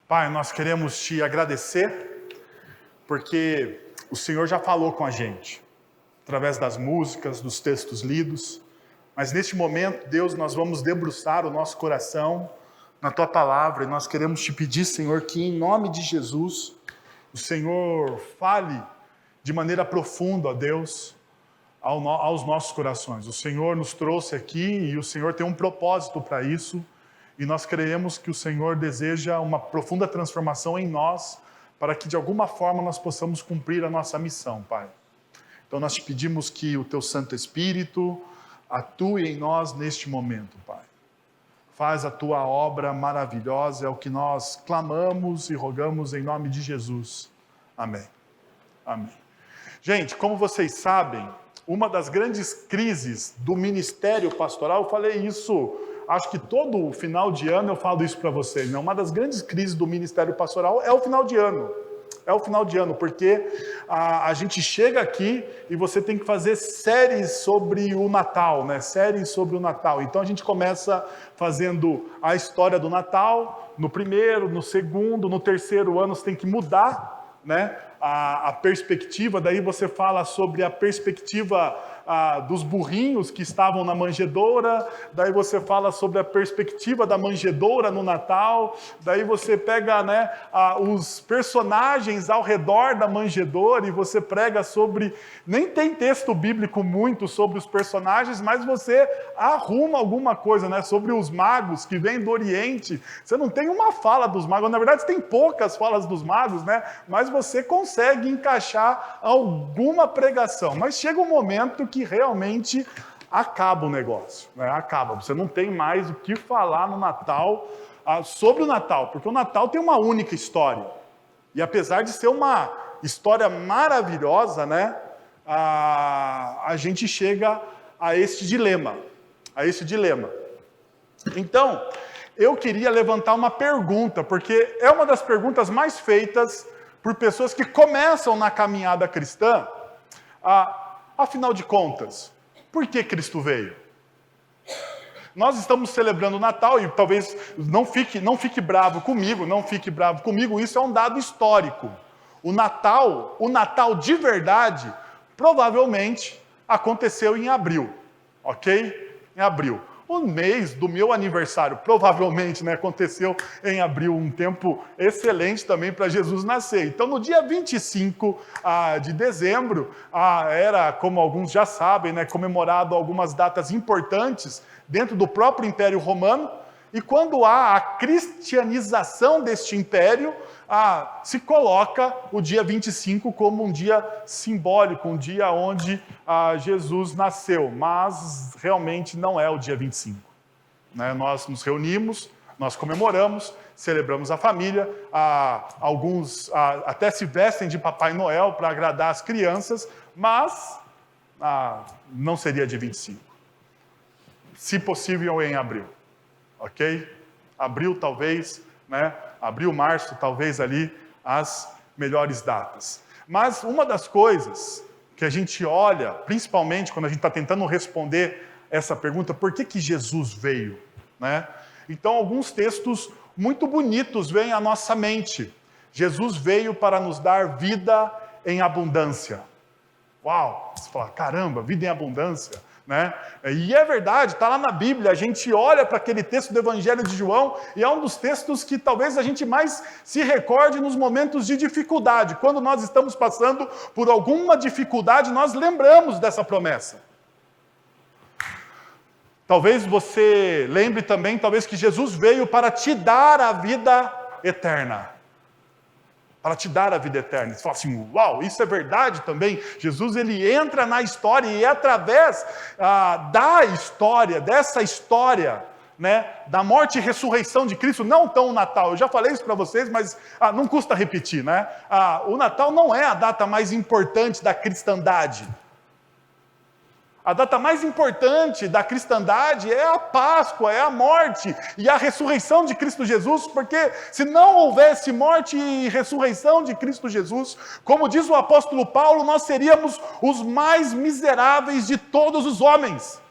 Pai, nós queremos te agradecer, porque o Senhor já falou com a gente, através das músicas, dos textos lidos, mas neste momento, Deus, nós vamos debruçar o nosso coração na Tua Palavra, e nós queremos te pedir, Senhor, que em nome de Jesus, o Senhor fale de maneira profunda, ó Deus, aos nossos corações. O Senhor nos trouxe aqui e o Senhor tem um propósito para isso, e nós creemos que o Senhor deseja uma profunda transformação em nós, para que de alguma forma nós possamos cumprir a nossa missão, Pai. Então nós te pedimos que o Teu Santo Espírito atue em nós neste momento, Pai. Faz a Tua obra maravilhosa, é o que nós clamamos e rogamos em nome de Jesus. Amém. Amém. Gente, como vocês sabem, uma das grandes crises do ministério pastoral, eu falei isso, acho que todo final de ano eu falo isso para vocês, né? Uma das grandes crises do ministério pastoral é o final de ano. É o final de ano, porque a gente chega aqui e você tem que fazer séries sobre o Natal, né? Séries sobre o Natal. Então a gente começa fazendo a história do Natal, no primeiro, no segundo, no terceiro ano você tem que mudar, né? A perspectiva, daí você fala sobre a perspectiva dos burrinhos que estavam na manjedoura, daí você fala sobre a perspectiva da manjedoura no Natal, daí você pega, né, os personagens ao redor da manjedoura e você prega sobre, nem tem texto bíblico muito sobre os personagens, mas você arruma alguma coisa, né, sobre os magos que vêm do Oriente. Você não tem uma fala dos magos, na verdade você tem poucas falas dos magos, né, mas você consegue encaixar alguma pregação, mas chega um momento que realmente acaba o negócio, né? Acaba, você não tem mais o que falar no Natal, sobre o Natal, porque o Natal tem uma única história, e apesar de ser uma história maravilhosa, né, a gente chega a este dilema, Então, eu queria levantar uma pergunta, porque é uma das perguntas mais feitas por pessoas que começam na caminhada cristã. Afinal de contas, por que Cristo veio? Nós estamos celebrando o Natal, e talvez não fique bravo comigo, isso é um dado histórico. O Natal de verdade, provavelmente aconteceu em abril, ok? Em abril. O mês do meu aniversário, provavelmente, né, aconteceu em abril, um tempo excelente também para Jesus nascer. Então, no dia 25 de dezembro, era, como alguns já sabem, né, comemorado algumas datas importantes dentro do próprio Império Romano. E quando há a cristianização deste império, se coloca o dia 25 como um dia simbólico, um dia onde Jesus nasceu, mas realmente não é o dia 25. Né? Nós nos reunimos, nós comemoramos, celebramos a família, alguns até se vestem de Papai Noel para agradar as crianças, mas não seria dia 25. Se possível, em abril. Ok? Abril, talvez, né? Abril, março, talvez ali as melhores datas. Mas uma das coisas que a gente olha, principalmente quando a gente está tentando responder essa pergunta, por que Jesus veio? Né? Então, alguns textos muito bonitos vêm à nossa mente. Jesus veio para nos dar vida em abundância. Uau! Você fala, caramba, vida em abundância. Né? E é verdade, está lá na Bíblia, a gente olha para aquele texto do Evangelho de João e é um dos textos que talvez a gente mais se recorde nos momentos de dificuldade. Quando nós estamos passando por alguma dificuldade, nós lembramos dessa promessa. Talvez você lembre também, talvez que Jesus veio para te dar a vida eterna. Para te dar a vida eterna. Você fala assim, uau, isso é verdade também. Jesus, ele entra na história e é através dessa história, né, da morte e ressurreição de Cristo, não tão o Natal. Eu já falei isso para vocês, mas não custa repetir, né? O Natal não é a data mais importante da cristandade. A data mais importante da cristandade é a Páscoa, é a morte e a ressurreição de Cristo Jesus, porque se não houvesse morte e ressurreição de Cristo Jesus, como diz o apóstolo Paulo, nós seríamos os mais miseráveis de todos os homens.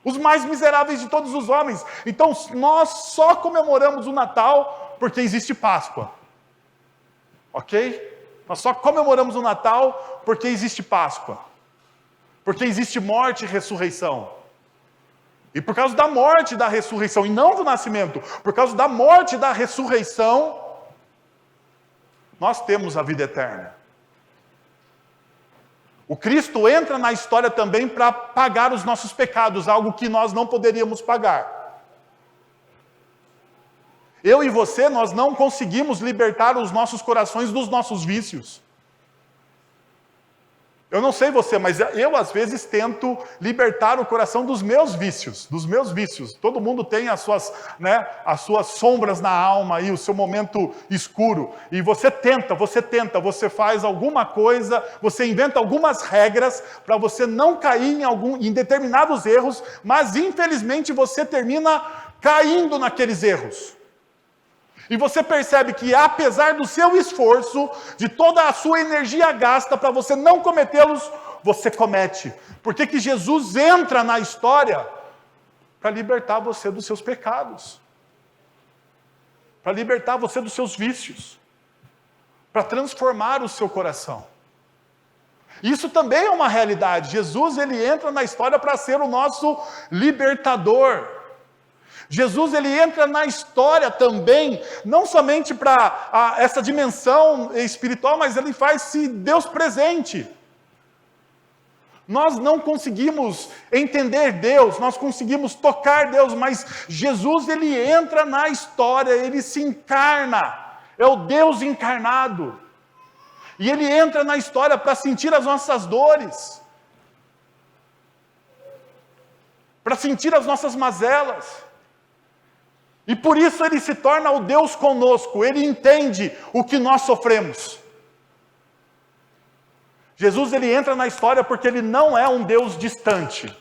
Os mais miseráveis de todos os homens. Então nós só comemoramos o Natal porque existe Páscoa. Ok? Nós só comemoramos o Natal porque existe Páscoa. Porque existe morte e ressurreição. E por causa da morte e da ressurreição, e não do nascimento, por causa da morte e da ressurreição, nós temos a vida eterna. O Cristo entra na história também para pagar os nossos pecados, algo que nós não poderíamos pagar. Eu e você, nós não conseguimos libertar os nossos corações dos nossos vícios. Eu não sei você, mas eu às vezes tento libertar o coração dos meus vícios, Todo mundo tem as suas sombras na alma e o seu momento escuro. E você faz alguma coisa, você inventa algumas regras para você não cair em determinados erros, mas infelizmente você termina caindo naqueles erros. E você percebe que apesar do seu esforço, de toda a sua energia gasta para você não cometê-los, você comete. Por que Jesus entra na história? Para libertar você dos seus pecados. Para libertar você dos seus vícios. Para transformar o seu coração. Isso também é uma realidade. Jesus, ele entra na história para ser o nosso libertador. Jesus, ele entra na história também, não somente para essa dimensão espiritual, mas ele faz-se Deus presente. Nós não conseguimos entender Deus, nós conseguimos tocar Deus, mas Jesus, ele entra na história, ele se encarna, é o Deus encarnado. E ele entra na história para sentir as nossas dores, para sentir as nossas mazelas. E por isso ele se torna o Deus conosco, ele entende o que nós sofremos. Jesus, ele entra na história porque ele não é um Deus distante.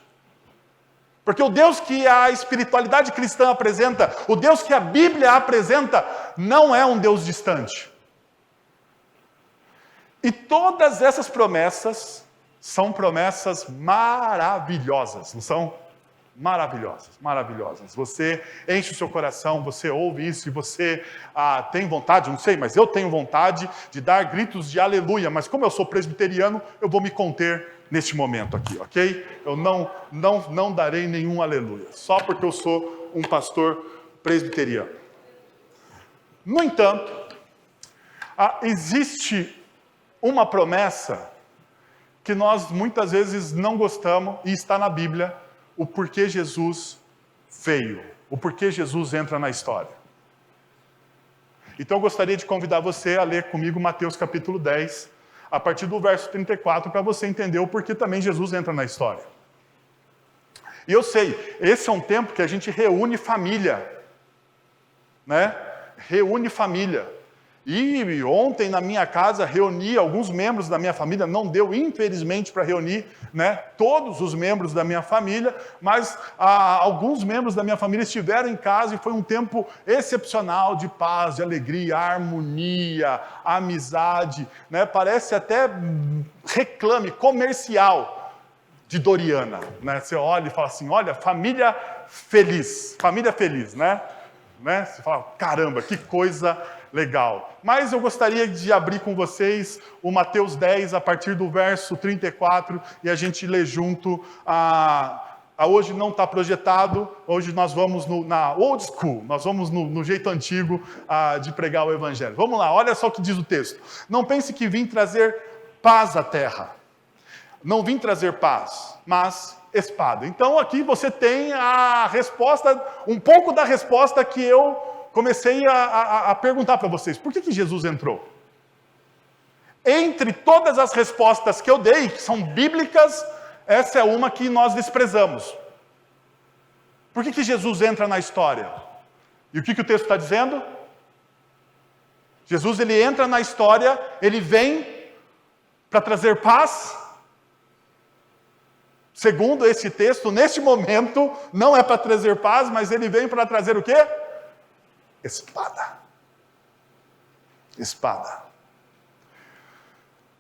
Porque o Deus que a espiritualidade cristã apresenta, o Deus que a Bíblia apresenta, não é um Deus distante. E todas essas promessas são promessas maravilhosas, não são? Maravilhosas. Você enche o seu coração, você ouve isso e você tem vontade, não sei, mas eu tenho vontade de dar gritos de aleluia, mas como eu sou presbiteriano, eu vou me conter neste momento aqui, ok? Eu não darei nenhum aleluia, só porque eu sou um pastor presbiteriano. No entanto, existe uma promessa que nós muitas vezes não gostamos e está na Bíblia, o porquê Jesus veio, o porquê Jesus entra na história. Então eu gostaria de convidar você a ler comigo Mateus capítulo 10, a partir do verso 34, para você entender o porquê também Jesus entra na história. E eu sei, esse é um tempo que a gente reúne família, né? Reúne família. E ontem na minha casa reuni alguns membros da minha família, não deu infelizmente para reunir, né, todos os membros da minha família, mas alguns membros da minha família estiveram em casa e foi um tempo excepcional de paz, de alegria, harmonia, amizade, né, parece até reclame comercial de Doriana, né? Você olha e fala assim, olha, família feliz, né? Você fala, caramba, que coisa legal. Mas eu gostaria de abrir com vocês o Mateus 10, a partir do verso 34, e a gente lê junto. Hoje não está projetado, hoje nós vamos na old school, nós vamos no jeito antigo de pregar o Evangelho. Vamos lá, olha só o que diz o texto. Não pense que vim trazer paz à terra. Não vim trazer paz, mas espada. Então aqui você tem a resposta, um pouco da resposta que eu comecei a perguntar para vocês. Por que Jesus entrou? Entre todas as respostas que eu dei, que são bíblicas, essa é uma que nós desprezamos. Por que Jesus entra na história? E o que o texto está dizendo? Jesus, ele entra na história, ele vem para trazer paz. Segundo esse texto, neste momento, não é para trazer paz, mas ele vem para trazer o quê? Espada.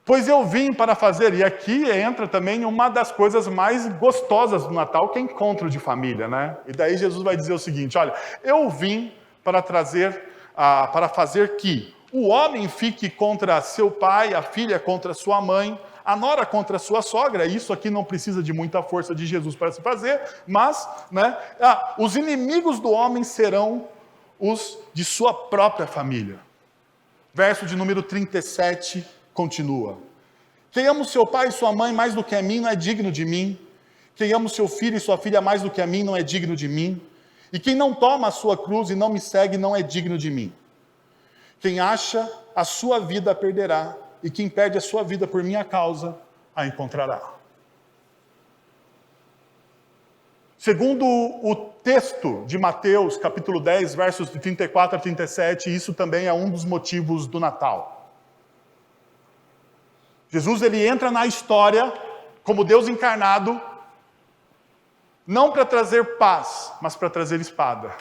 Pois eu vim para fazer, e aqui entra também uma das coisas mais gostosas do Natal, que é encontro de família, né? E daí Jesus vai dizer o seguinte, olha, eu vim para trazer para fazer que o homem fique contra seu pai, a filha contra sua mãe, a nora contra sua sogra. Isso aqui não precisa de muita força de Jesus para se fazer, mas os inimigos do homem serão os de sua própria família. Verso de número 37 continua. Quem ama o seu pai e sua mãe mais do que a mim não é digno de mim. Quem ama o seu filho e sua filha mais do que a mim não é digno de mim. E quem não toma a sua cruz e não me segue não é digno de mim. Quem acha a sua vida a perderá, e quem perde a sua vida por minha causa a encontrará. Segundo o texto de Mateus, capítulo 10, versos de 34 a 37, isso também é um dos motivos do Natal. Jesus, ele entra na história como Deus encarnado, não para trazer paz, mas para trazer espada.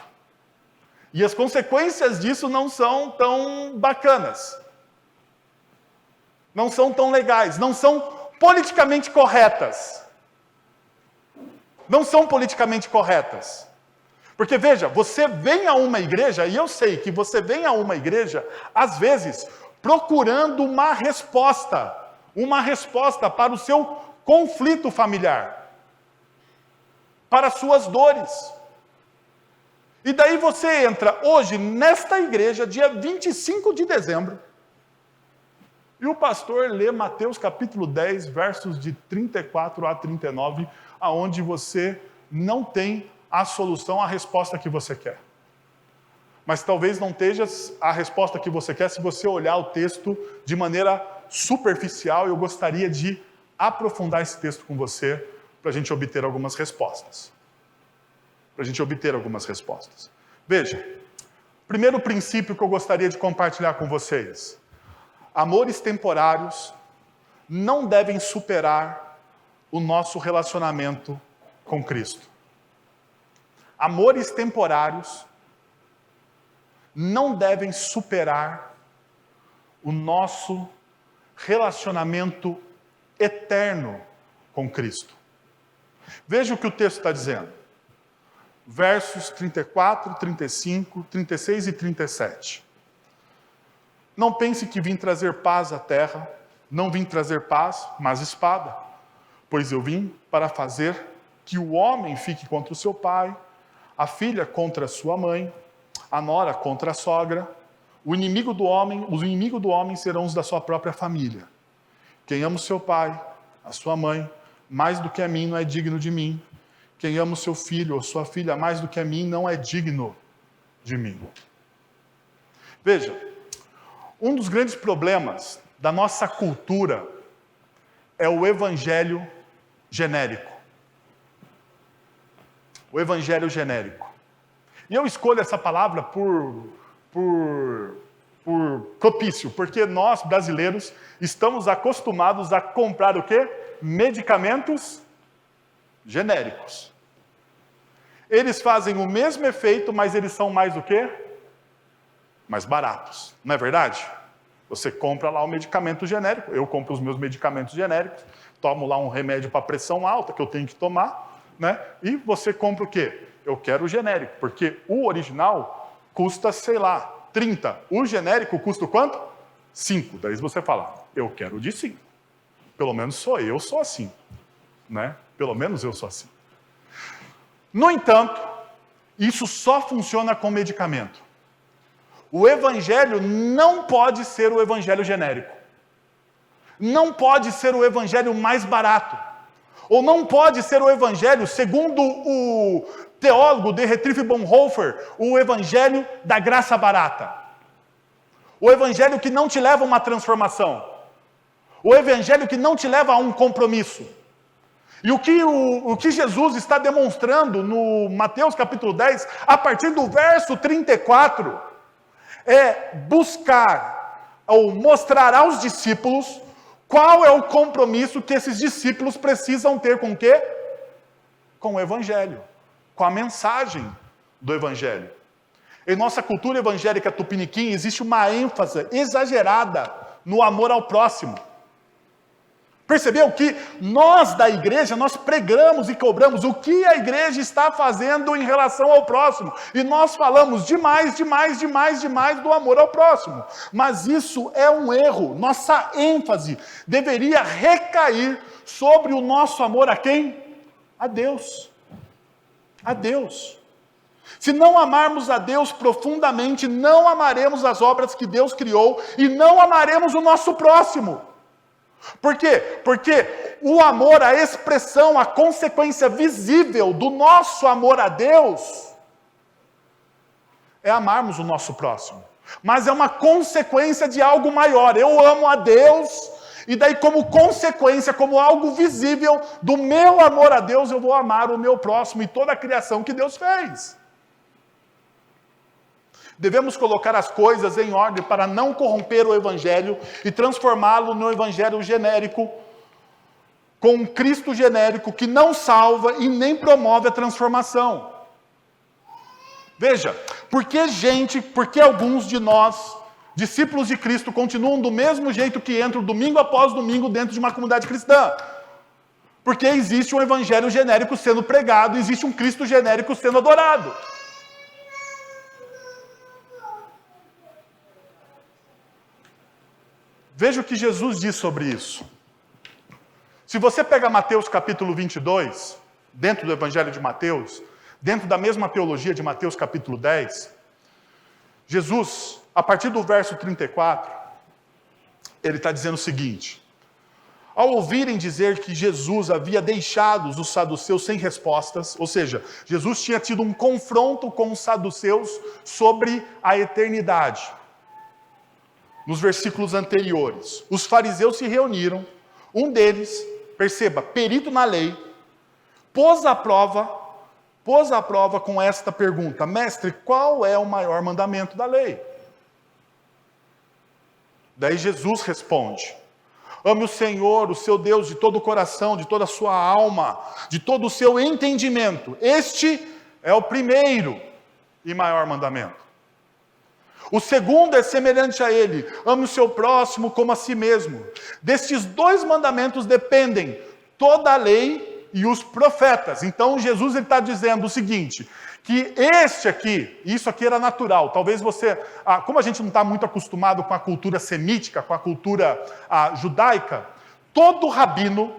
E as consequências disso não são tão bacanas. Não são tão legais, não são politicamente corretas. Não são politicamente corretas. Porque veja, você vem a uma igreja, e eu sei que você vem a uma igreja, às vezes, procurando uma resposta para o seu conflito familiar, para as suas dores. E daí você entra hoje nesta igreja, dia 25 de dezembro, e o pastor lê Mateus capítulo 10, versos de 34 a 39, aonde você não tem a solução, a resposta que você quer. Mas talvez não esteja a resposta que você quer se você olhar o texto de maneira superficial. Eu gostaria de aprofundar esse texto com você para a gente obter algumas respostas. Veja, primeiro princípio que eu gostaria de compartilhar com vocês. Amores temporários não devem superar o nosso relacionamento com Cristo. Amores temporários não devem superar o nosso relacionamento eterno com Cristo. Veja o que o texto está dizendo. Versos 34, 35, 36 e 37. Não pense que vim trazer paz à terra. Não vim trazer paz, mas espada. Pois eu vim para fazer que o homem fique contra o seu pai, a filha contra a sua mãe, a nora contra a sogra. Os inimigos do homem serão os da sua própria família. Quem ama o seu pai, a sua mãe, mais do que a mim não é digno de mim. Quem ama o seu filho ou sua filha mais do que a mim não é digno de mim. Veja, um dos grandes problemas da nossa cultura é o evangelho genérico. O evangelho genérico. E eu escolho essa palavra por propício, porque nós, brasileiros, estamos acostumados a comprar o quê? Medicamentos genéricos. Eles fazem o mesmo efeito, mas eles são mais o quê? Mais baratos. Não é verdade? Você compra lá o medicamento genérico, eu compro os meus medicamentos genéricos, tomo lá um remédio para pressão alta que eu tenho que tomar, né? E você compra o quê? Eu quero o genérico, porque o original custa, sei lá, 30. O genérico custa quanto? 5. Daí você fala, eu quero o de 5. Pelo menos eu sou assim. Né? Pelo menos eu sou assim. No entanto, isso só funciona com medicamento. O evangelho não pode ser o evangelho genérico. Não pode ser o evangelho mais barato. Ou não pode ser o evangelho, segundo o teólogo Dietrich Bonhoeffer, o evangelho da graça barata. O evangelho que não te leva a uma transformação. O evangelho que não te leva a um compromisso. E o que Jesus está demonstrando no Mateus capítulo 10, a partir do verso 34, é buscar ou mostrar aos discípulos qual é o compromisso que esses discípulos precisam ter com o quê? Com o evangelho, com a mensagem do evangelho. Em nossa cultura evangélica tupiniquim existe uma ênfase exagerada no amor ao próximo. Percebeu que nós da igreja, nós pregamos e cobramos o que a igreja está fazendo em relação ao próximo. E nós falamos demais do amor ao próximo. Mas isso é um erro. Nossa ênfase deveria recair sobre o nosso amor a quem? A Deus. A Deus. Se não amarmos a Deus profundamente, não amaremos as obras que Deus criou e não amaremos o nosso próximo. Por quê? Porque o amor, a expressão, a consequência visível do nosso amor a Deus é amarmos o nosso próximo. Mas é uma consequência de algo maior. Eu amo a Deus e daí como consequência, como algo visível do meu amor a Deus, eu vou amar o meu próximo e toda a criação que Deus fez. Devemos colocar as coisas em ordem para não corromper o Evangelho e transformá-lo no Evangelho genérico, com um Cristo genérico que não salva e nem promove a transformação. Veja, por que alguns de nós, discípulos de Cristo, continuam do mesmo jeito que entram domingo após domingo dentro de uma comunidade cristã? Porque existe um Evangelho genérico sendo pregado, existe um Cristo genérico sendo adorado. Veja o que Jesus diz sobre isso. Se você pega Mateus capítulo 22, dentro do Evangelho de Mateus, dentro da mesma teologia de Mateus capítulo 10, Jesus, a partir do verso 34, ele está dizendo o seguinte: ao ouvirem dizer que Jesus havia deixado os saduceus sem respostas, ou seja, Jesus tinha tido um confronto com os saduceus sobre a eternidade. Nos versículos anteriores, os fariseus se reuniram, um deles, perceba, perito na lei, pôs à prova com esta pergunta: mestre, qual é o maior mandamento da lei? Daí Jesus responde: ame o Senhor, o seu Deus, de todo o coração, de toda a sua alma, de todo o seu entendimento. Este é o primeiro e maior mandamento. O segundo é semelhante a ele: ame o seu próximo como a si mesmo. Destes dois mandamentos dependem toda a lei e os profetas. Então Jesus está dizendo o seguinte, que isso aqui era natural. Talvez você, como a gente não está muito acostumado com a cultura semítica, com a cultura judaica, todo rabino,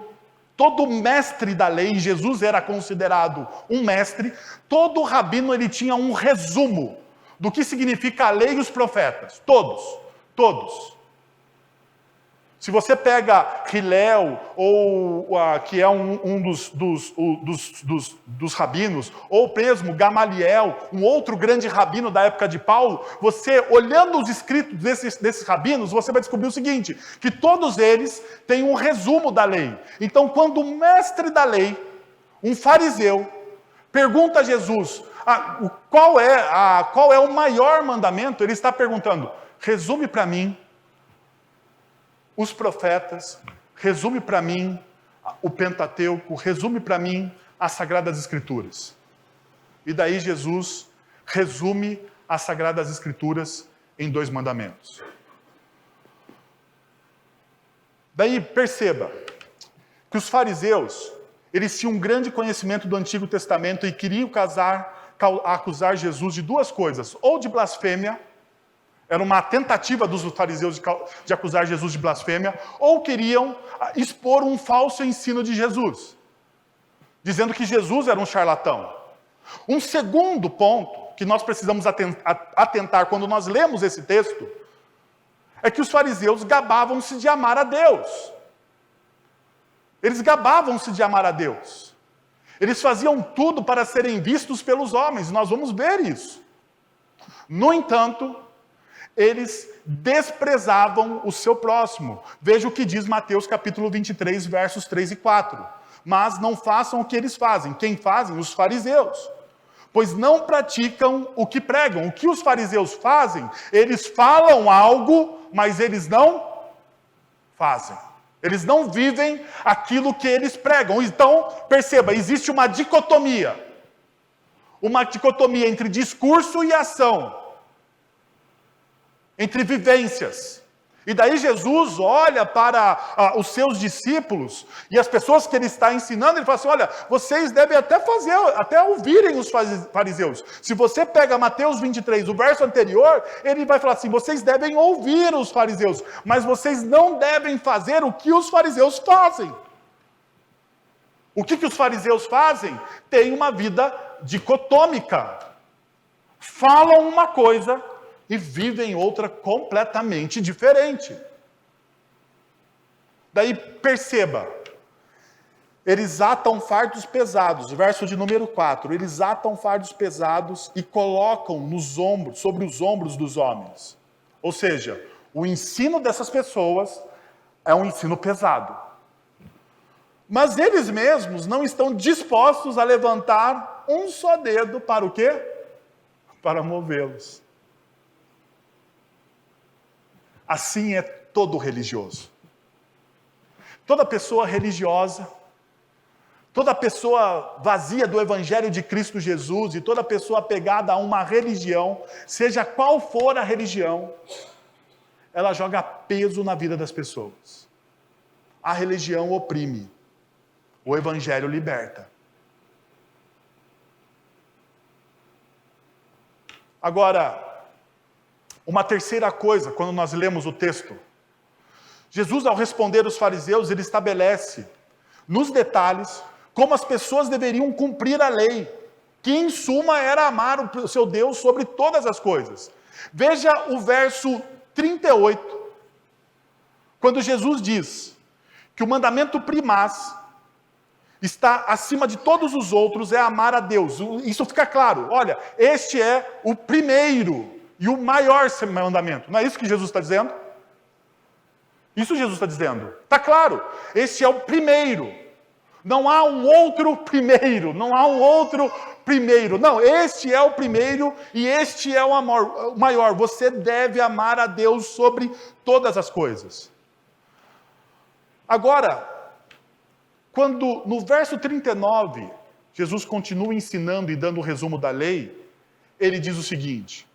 todo mestre da lei, Jesus era considerado um mestre, todo rabino ele tinha um resumo do que significa a lei e os profetas. Todos. Se você pega Hillel, que é um dos rabinos, ou mesmo Gamaliel, um outro grande rabino da época de Paulo, você, olhando os escritos desses rabinos, você vai descobrir o seguinte, que todos eles têm um resumo da lei. Então, quando o mestre da lei, um fariseu, pergunta a Jesus, qual é o maior mandamento? Ele está perguntando, resume para mim os profetas, resume para mim o Pentateuco, resume para mim as Sagradas Escrituras. E daí Jesus resume as Sagradas Escrituras em 2 mandamentos. Daí perceba que os fariseus, eles tinham um grande conhecimento do Antigo Testamento e queriam acusar Jesus de 2 coisas, ou de blasfêmia, era uma tentativa dos fariseus de acusar Jesus de blasfêmia, ou queriam expor um falso ensino de Jesus, dizendo que Jesus era um charlatão. Um segundo ponto que nós precisamos atentar quando nós lemos esse texto, é que os fariseus gabavam-se de amar a Deus. Eles gabavam-se de amar a Deus. Eles faziam tudo para serem vistos pelos homens, nós vamos ver isso. No entanto, eles desprezavam o seu próximo. Veja o que diz Mateus capítulo 23, versos 3 e 4. Mas não façam o que eles fazem. Quem fazem? Os fariseus. Pois não praticam o que pregam. O que os fariseus fazem? Eles falam algo, mas eles não fazem. Eles não vivem aquilo que eles pregam. Então, perceba, existe uma dicotomia. Uma dicotomia entre discurso e ação. Entre vivências. E daí Jesus olha para os seus discípulos e as pessoas que ele está ensinando, ele fala assim, olha, vocês devem até ouvirem os fariseus. Se você pega Mateus 23, o verso anterior, ele vai falar assim, vocês devem ouvir os fariseus, mas vocês não devem fazer o que os fariseus fazem. O que os fariseus fazem? Tem uma vida dicotômica. Falam uma coisa e vivem outra completamente diferente. Daí perceba, eles atam fardos pesados, verso de número 4, eles atam fardos pesados e colocam sobre os ombros dos homens. Ou seja, o ensino dessas pessoas é um ensino pesado. Mas eles mesmos não estão dispostos a levantar um só dedo para o quê? Para movê-los. Assim é todo religioso. Toda pessoa religiosa, toda pessoa vazia do Evangelho de Cristo Jesus e toda pessoa apegada a uma religião, seja qual for a religião, ela joga peso na vida das pessoas. A religião oprime, o Evangelho liberta. Agora, uma terceira coisa, quando nós lemos o texto, Jesus, ao responder os fariseus, ele estabelece, nos detalhes, como as pessoas deveriam cumprir a lei, que em suma era amar o seu Deus sobre todas as coisas. Veja o verso 38, quando Jesus diz que o mandamento primaz está acima de todos os outros, é amar a Deus. Isso fica claro, olha, este é o primeiro e o maior mandamento. Não é isso que Jesus está dizendo? Isso Jesus está dizendo. Está claro. Este é o primeiro. Não há um outro primeiro. Não há um outro primeiro. Não, este é o primeiro e este é o maior. Você deve amar a Deus sobre todas as coisas. Agora, quando no verso 39, Jesus continua ensinando e dando o resumo da lei, ele diz o seguinte: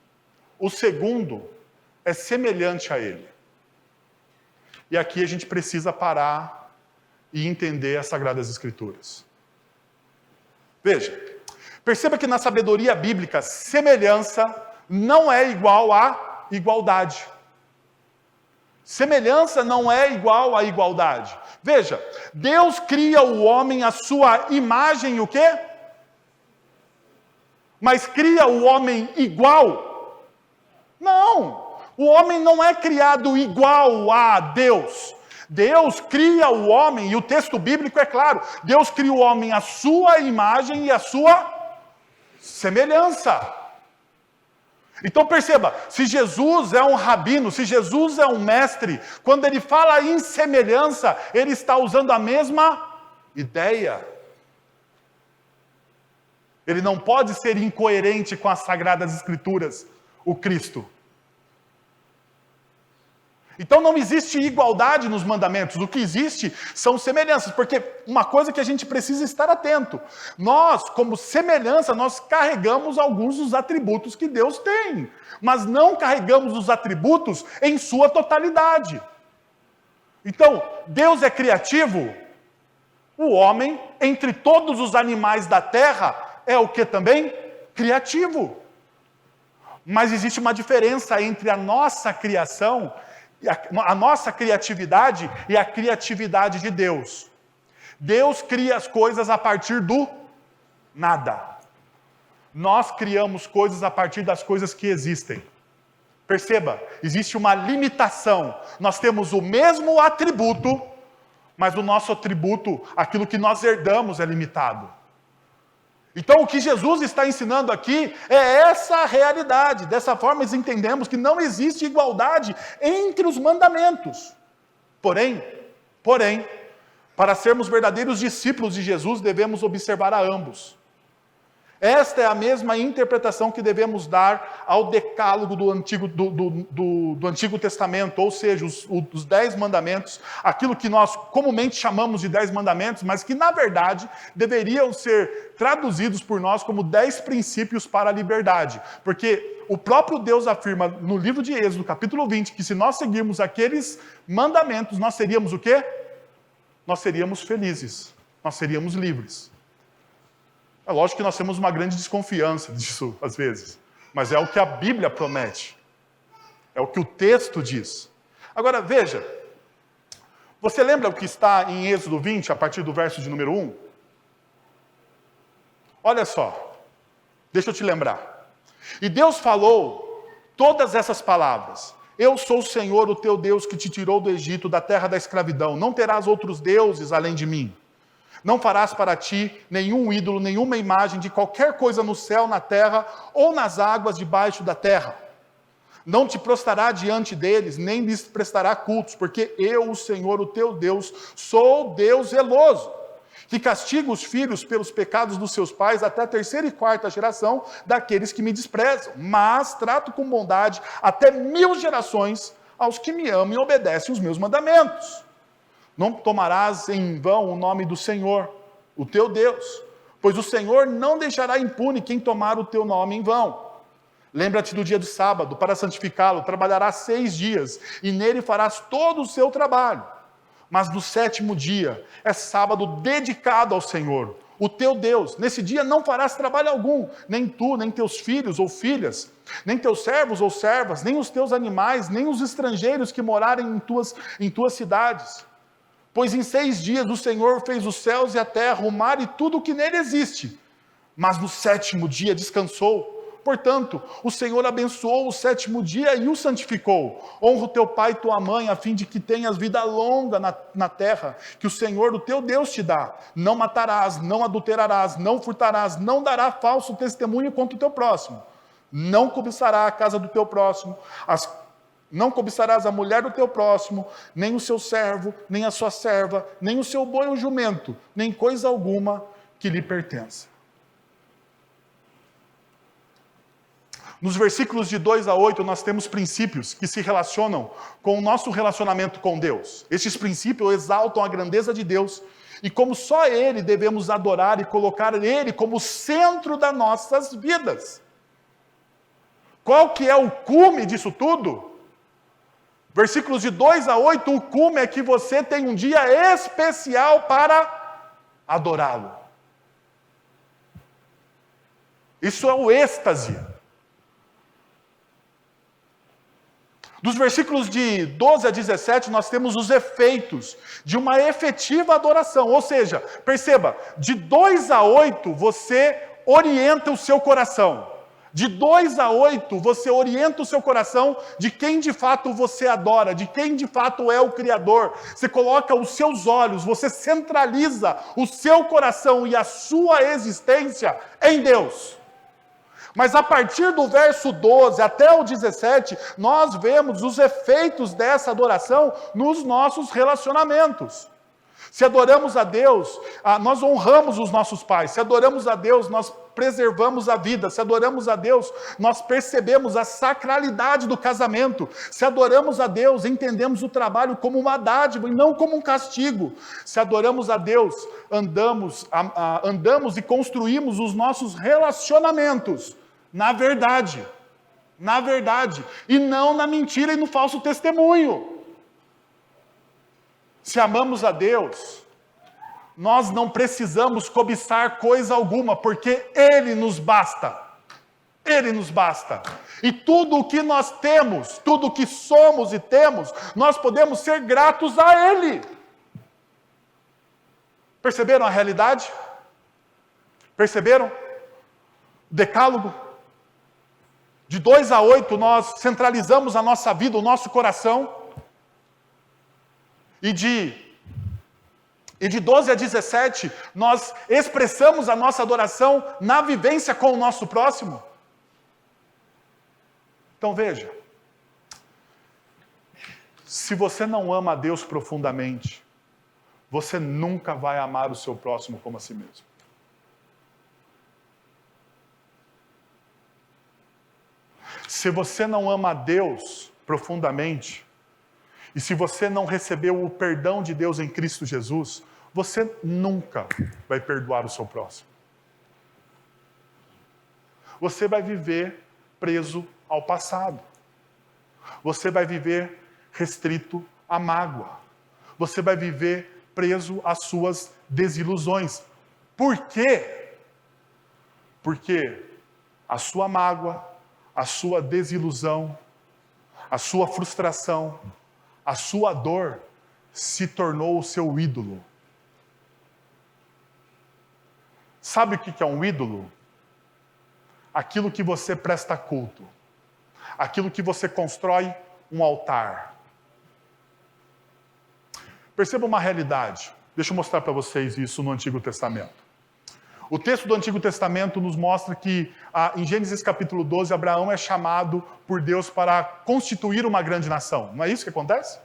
o segundo é semelhante a ele. E aqui a gente precisa parar e entender as Sagradas Escrituras. Veja, perceba que na sabedoria bíblica, semelhança não é igual a igualdade. Semelhança não é igual a igualdade. Veja, Deus cria o homem à sua imagem e o quê? Mas cria o homem igual? Não, o homem não é criado igual a Deus. Deus cria o homem, e o texto bíblico é claro, Deus cria o homem à sua imagem e à sua semelhança. Então perceba, se Jesus é um rabino, se Jesus é um mestre, quando ele fala em semelhança, ele está usando a mesma ideia. Ele não pode ser incoerente com as Sagradas Escrituras, o Cristo. Então não existe igualdade nos mandamentos, o que existe são semelhanças, porque uma coisa que a gente precisa estar atento, nós, como semelhança, nós carregamos alguns dos atributos que Deus tem, mas não carregamos os atributos em sua totalidade. Então, Deus é criativo, o homem, entre todos os animais da terra, é o que também? Criativo. Mas existe uma diferença entre a nossa criação, a nossa criatividade e a criatividade de Deus. Deus cria as coisas a partir do nada. Nós criamos coisas a partir das coisas que existem. Perceba, existe uma limitação. Nós temos o mesmo atributo, mas o nosso atributo, aquilo que nós herdamos, é limitado. Então o que Jesus está ensinando aqui é essa realidade. Dessa forma nós entendemos que não existe igualdade entre os mandamentos. Porém, para sermos verdadeiros discípulos de Jesus, devemos observar a ambos. Esta é a mesma interpretação que devemos dar ao decálogo do Antigo Testamento, ou seja, os 10 mandamentos, aquilo que nós comumente chamamos de 10 mandamentos, mas que na verdade deveriam ser traduzidos por nós como 10 princípios para a liberdade, porque o próprio Deus afirma no livro de Êxodo, capítulo 20, que se nós seguirmos aqueles mandamentos, nós seríamos o quê? Nós seríamos felizes, nós seríamos livres. É lógico que nós temos uma grande desconfiança disso, às vezes, mas é o que a Bíblia promete, é o que o texto diz. Agora, veja, você lembra o que está em Êxodo 20, a partir do verso de número 1? Olha só, deixa eu te lembrar. E Deus falou todas essas palavras. Eu sou o Senhor, o teu Deus, que te tirou do Egito, da terra da escravidão. Não terás outros deuses além de mim. Não farás para ti nenhum ídolo, nenhuma imagem de qualquer coisa no céu, na terra ou nas águas debaixo da terra. Não te prostrará diante deles, nem lhes prestará cultos, porque eu, o Senhor, o teu Deus, sou Deus zeloso, que castiga os filhos pelos pecados dos seus pais até a 3ª e 4ª geração daqueles que me desprezam, mas trato com bondade até 1000 gerações aos que me amam e obedecem os meus mandamentos. Não tomarás em vão o nome do Senhor, o teu Deus, pois o Senhor não deixará impune quem tomar o teu nome em vão. Lembra-te do dia do sábado, para santificá-lo, trabalharás 6 dias, e nele farás todo o seu trabalho. Mas no 7º dia é sábado dedicado ao Senhor, o teu Deus. Nesse dia não farás trabalho algum, nem tu, nem teus filhos ou filhas, nem teus servos ou servas, nem os teus animais, nem os estrangeiros que morarem em tuas cidades. Pois em 6 dias o Senhor fez os céus e a terra, o mar e tudo o que nele existe. Mas no 7º dia descansou. Portanto, o Senhor abençoou o 7º dia e o santificou. Honra o teu pai e tua mãe, a fim de que tenhas vida longa na terra, que o Senhor, o teu Deus, te dá. Não matarás, não adulterarás, não furtarás, não dará falso testemunho contra o teu próximo. Não cobiçará a casa do teu próximo, não cobiçarás a mulher do teu próximo, nem o seu servo, nem a sua serva, nem o seu boi ou jumento, nem coisa alguma que lhe pertença. Nos versículos de 2 a 8, nós temos princípios que se relacionam com o nosso relacionamento com Deus. Estes princípios exaltam a grandeza de Deus e como só Ele devemos adorar e colocar Ele como centro das nossas vidas. Qual que é o cume disso tudo? Versículos de 2 a 8, o cume é que você tem um dia especial para adorá-lo. Isso é o êxtase. Dos versículos de 12 a 17, nós temos os efeitos de uma efetiva adoração. Ou seja, perceba, de 2 a 8 você orienta o seu coração. De 2 a 8 você orienta o seu coração de quem de fato você adora, de quem de fato é o Criador. Você coloca os seus olhos, você centraliza o seu coração e a sua existência em Deus. Mas a partir do verso 12 até o 17, nós vemos os efeitos dessa adoração nos nossos relacionamentos. Se adoramos a Deus, nós honramos os nossos pais. Se adoramos a Deus, nós preservamos a vida. Se adoramos a Deus, nós percebemos a sacralidade do casamento. Se adoramos a Deus, entendemos o trabalho como uma dádiva e não como um castigo. Se adoramos a Deus, andamos e construímos os nossos relacionamentos na verdade, e não na mentira e no falso testemunho. Se amamos a Deus, nós não precisamos cobiçar coisa alguma, porque Ele nos basta. Ele nos basta. E tudo o que nós temos, tudo o que somos e temos, nós podemos ser gratos a Ele. Perceberam a realidade? Perceberam? Decálogo. De 2 a 8, nós centralizamos a nossa vida, o nosso coração. E de 12 a 17, nós expressamos a nossa adoração na vivência com o nosso próximo. Então veja, se você não ama a Deus profundamente, você nunca vai amar o seu próximo como a si mesmo. Se você não ama a Deus profundamente, e se você não recebeu o perdão de Deus em Cristo Jesus, você nunca vai perdoar o seu próximo. Você vai viver preso ao passado. Você vai viver restrito à mágoa. Você vai viver preso às suas desilusões. Por quê? Porque a sua mágoa, a sua desilusão, a sua frustração, a sua dor se tornou o seu ídolo. Sabe o que é um ídolo? Aquilo que você presta culto. Aquilo que você constrói um altar. Perceba uma realidade. Deixa eu mostrar para vocês isso no Antigo Testamento. O texto do Antigo Testamento nos mostra que, em Gênesis capítulo 12, Abraão é chamado por Deus para constituir uma grande nação. Não é isso que acontece?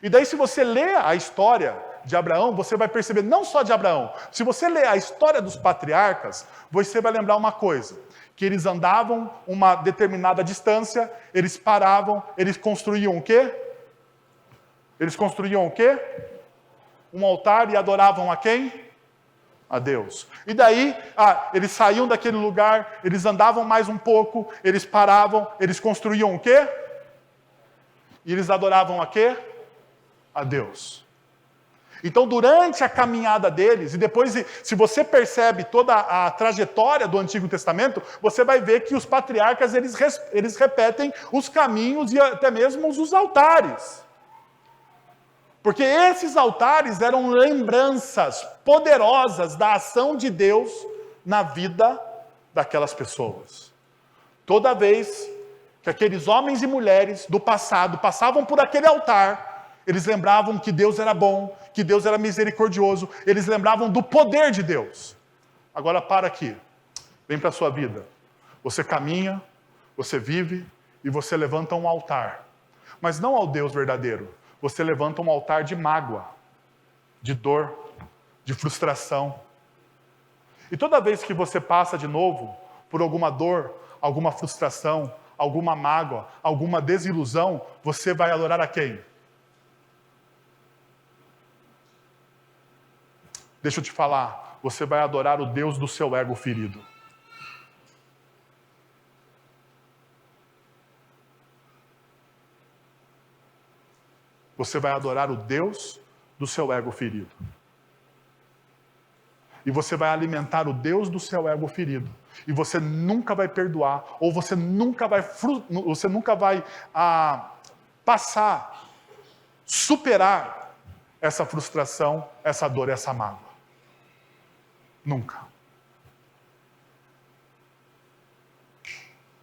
E daí, se você lê a história de Abraão, você vai perceber, não só de Abraão, se você lê a história dos patriarcas, você vai lembrar uma coisa, que eles andavam uma determinada distância, eles paravam, eles construíam o quê? Eles construíam o quê? Um altar e adoravam a quem? A Deus. E daí, eles saíam daquele lugar, eles andavam mais um pouco, eles paravam, eles construíam o quê? E eles adoravam a quê? A Deus. Então, durante a caminhada deles, e depois, se você percebe toda a trajetória do Antigo Testamento, você vai ver que os patriarcas, eles repetem os caminhos e até mesmo os altares. Porque esses altares eram lembranças poderosas da ação de Deus na vida daquelas pessoas. Toda vez que aqueles homens e mulheres do passado passavam por aquele altar, eles lembravam que Deus era bom, que Deus era misericordioso, eles lembravam do poder de Deus. Agora para aqui, vem para a sua vida. Você caminha, você vive e você levanta um altar. Mas não ao Deus verdadeiro. Você levanta um altar de mágoa, de dor, de frustração. E toda vez que você passa de novo por alguma dor, alguma frustração, alguma mágoa, alguma desilusão, você vai adorar a quem? Deixa eu te falar, você vai adorar o Deus do seu ego ferido. Você vai adorar o Deus do seu ego ferido. E você vai alimentar o Deus do seu ego ferido. E você nunca vai perdoar, ou você nunca vai passar, superar essa frustração, essa dor, essa mágoa. Nunca.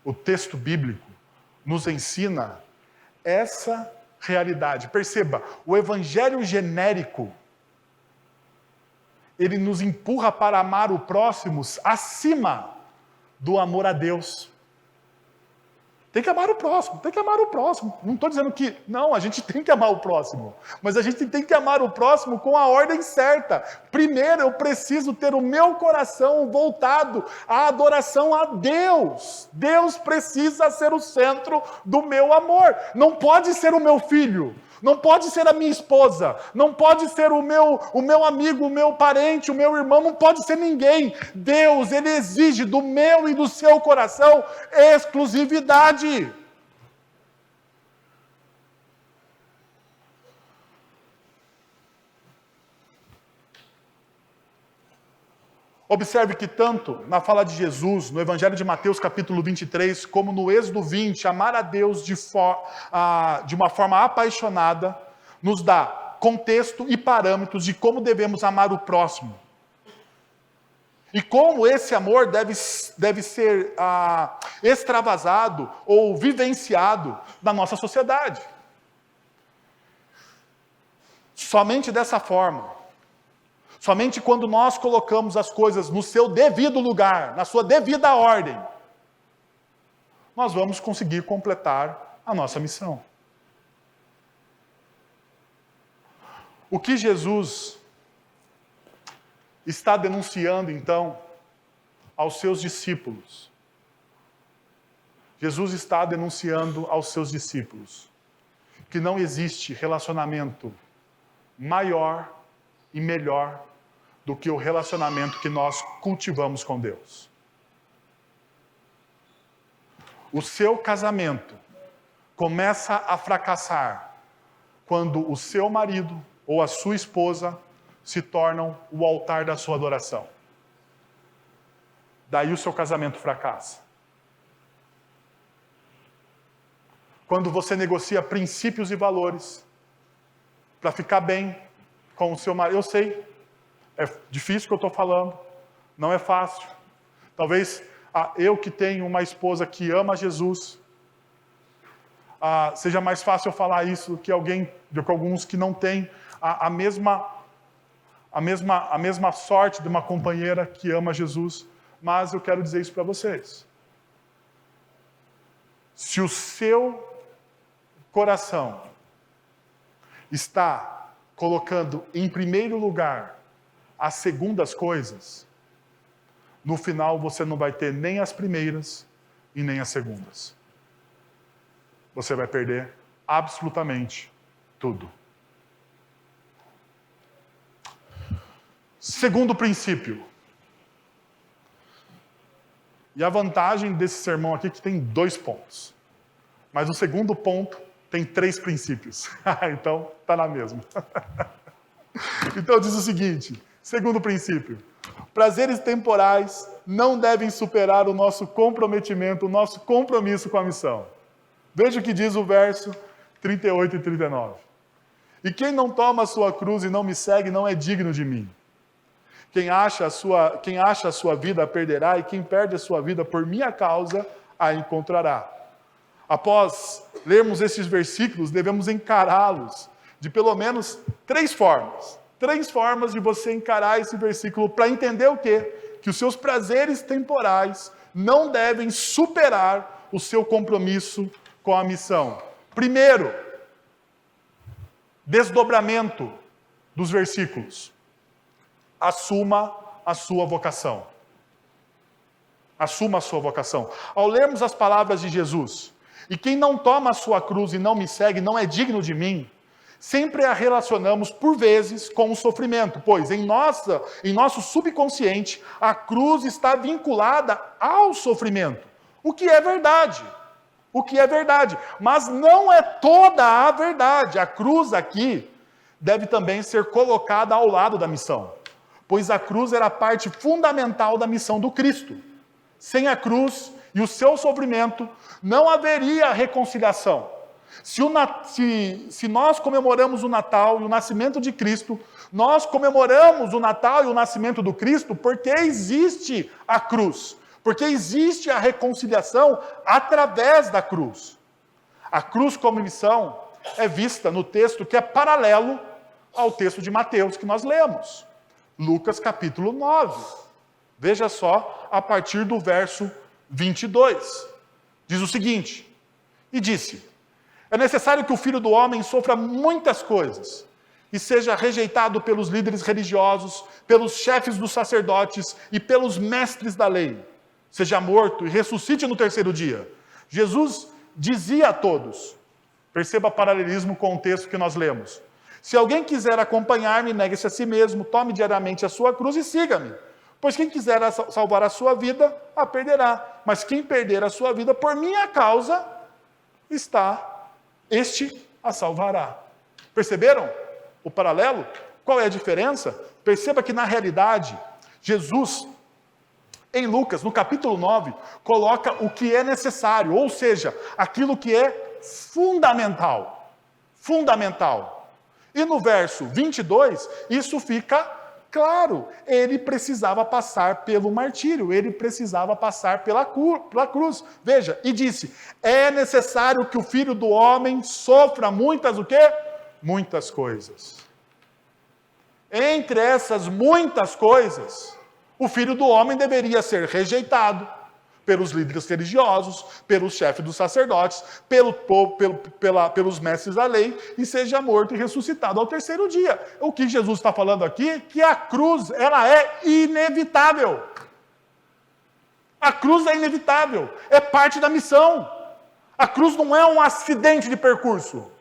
O texto bíblico nos ensina essa realidade. Perceba, o evangelho genérico, ele nos empurra para amar o próximo acima do amor a Deus. Tem que amar o próximo, tem que amar o próximo. Não estou dizendo que, não, a gente tem que amar o próximo. Mas a gente tem que amar o próximo com a ordem certa. Primeiro, eu preciso ter o meu coração voltado à adoração a Deus. Deus precisa ser o centro do meu amor. Não pode ser o meu filho. Não pode ser a minha esposa, não pode ser o meu amigo, o meu parente, o meu irmão, não pode ser ninguém. Deus, Ele exige do meu e do seu coração exclusividade. Observe que tanto na fala de Jesus, no Evangelho de Mateus capítulo 23, como no Êxodo 20, amar a Deus de uma forma apaixonada, nos dá contexto e parâmetros de como devemos amar o próximo. E como esse amor deve ser extravasado ou vivenciado na nossa sociedade. Somente dessa forma. Somente quando nós colocamos as coisas no seu devido lugar, na sua devida ordem, nós vamos conseguir completar a nossa missão. O que Jesus está denunciando, então, aos seus discípulos? Jesus está denunciando aos seus discípulos que não existe relacionamento maior e melhor do que o relacionamento que nós cultivamos com Deus. o seu casamento começa a fracassar quando o seu marido ou a sua esposa se tornam o altar da sua adoração. Daí o seu casamento fracassa. Quando você negocia princípios e valores para ficar bem com o seu marido. Eu sei, é difícil o que eu estou falando, não é fácil. Talvez eu que tenho uma esposa que ama Jesus, seja mais fácil eu falar isso do que alguns que não têm a mesma sorte de uma companheira que ama Jesus. Mas eu quero dizer isso para vocês. Se o seu coração está colocando em primeiro lugar as segundas coisas, no final você não vai ter nem as primeiras e nem as segundas. Você vai perder absolutamente tudo. Segundo princípio. E a vantagem desse sermão aqui é que tem 2 pontos. Mas o segundo ponto tem 3 princípios. Então, está na mesma. Então diz o seguinte, segundo princípio. Prazeres temporais não devem superar o nosso comprometimento, o nosso compromisso com a missão. Veja o que diz o verso 38 e 39. E quem não toma a sua cruz e não me segue não é digno de mim. Quem acha a sua vida a perderá, e quem perde a sua vida por minha causa a encontrará. Após lermos esses versículos, devemos encará-los de pelo menos 3 formas. 3 formas de você encarar esse versículo para entender o quê? Que os seus prazeres temporais não devem superar o seu compromisso com a missão. Primeiro, desdobramento dos versículos. Assuma a sua vocação. Assuma a sua vocação. Ao lermos as palavras de Jesus, e quem não toma a sua cruz e não me segue não é digno de mim, sempre a relacionamos, por vezes, com o sofrimento, pois em nosso subconsciente, a cruz está vinculada ao sofrimento, o que é verdade. O que é verdade, mas não é toda a verdade. A cruz aqui deve também ser colocada ao lado da missão, pois a cruz era a parte fundamental da missão do Cristo. Sem a cruz e o seu sofrimento, não haveria reconciliação. Se nós comemoramos o Natal e o nascimento de Cristo, nós comemoramos o Natal e o nascimento do Cristo porque existe a cruz, porque existe a reconciliação através da cruz. A cruz como missão é vista no texto que é paralelo ao texto de Mateus que nós lemos. Lucas capítulo 9. Veja só, a partir do verso 22. Diz o seguinte: e disse: é necessário que o Filho do Homem sofra muitas coisas e seja rejeitado pelos líderes religiosos, pelos chefes dos sacerdotes e pelos mestres da lei. Seja morto e ressuscite no 3º dia. Jesus dizia a todos, perceba o paralelismo com o texto que nós lemos: se alguém quiser acompanhar-me, negue-se a si mesmo, tome diariamente a sua cruz e siga-me. Pois quem quiser salvar a sua vida, a perderá. Mas quem perder a sua vida por minha causa, este a salvará. Perceberam o paralelo? Qual é a diferença? Perceba que na realidade, Jesus, em Lucas, no capítulo 9, coloca o que é necessário, ou seja, aquilo que é fundamental. Fundamental. E no verso 22, isso fica claro. Ele precisava passar pelo martírio, ele precisava passar pela cruz. Veja, e disse: é necessário que o Filho do Homem sofra muitas o quê? Muitas coisas. Entre essas muitas coisas, o Filho do Homem deveria ser rejeitado pelos líderes religiosos, pelos chefes dos sacerdotes, pelos mestres da lei, e seja morto e ressuscitado ao 3º dia. O que Jesus está falando aqui é que a cruz, ela é inevitável. A cruz é inevitável, é parte da missão. A cruz não é um acidente de percurso.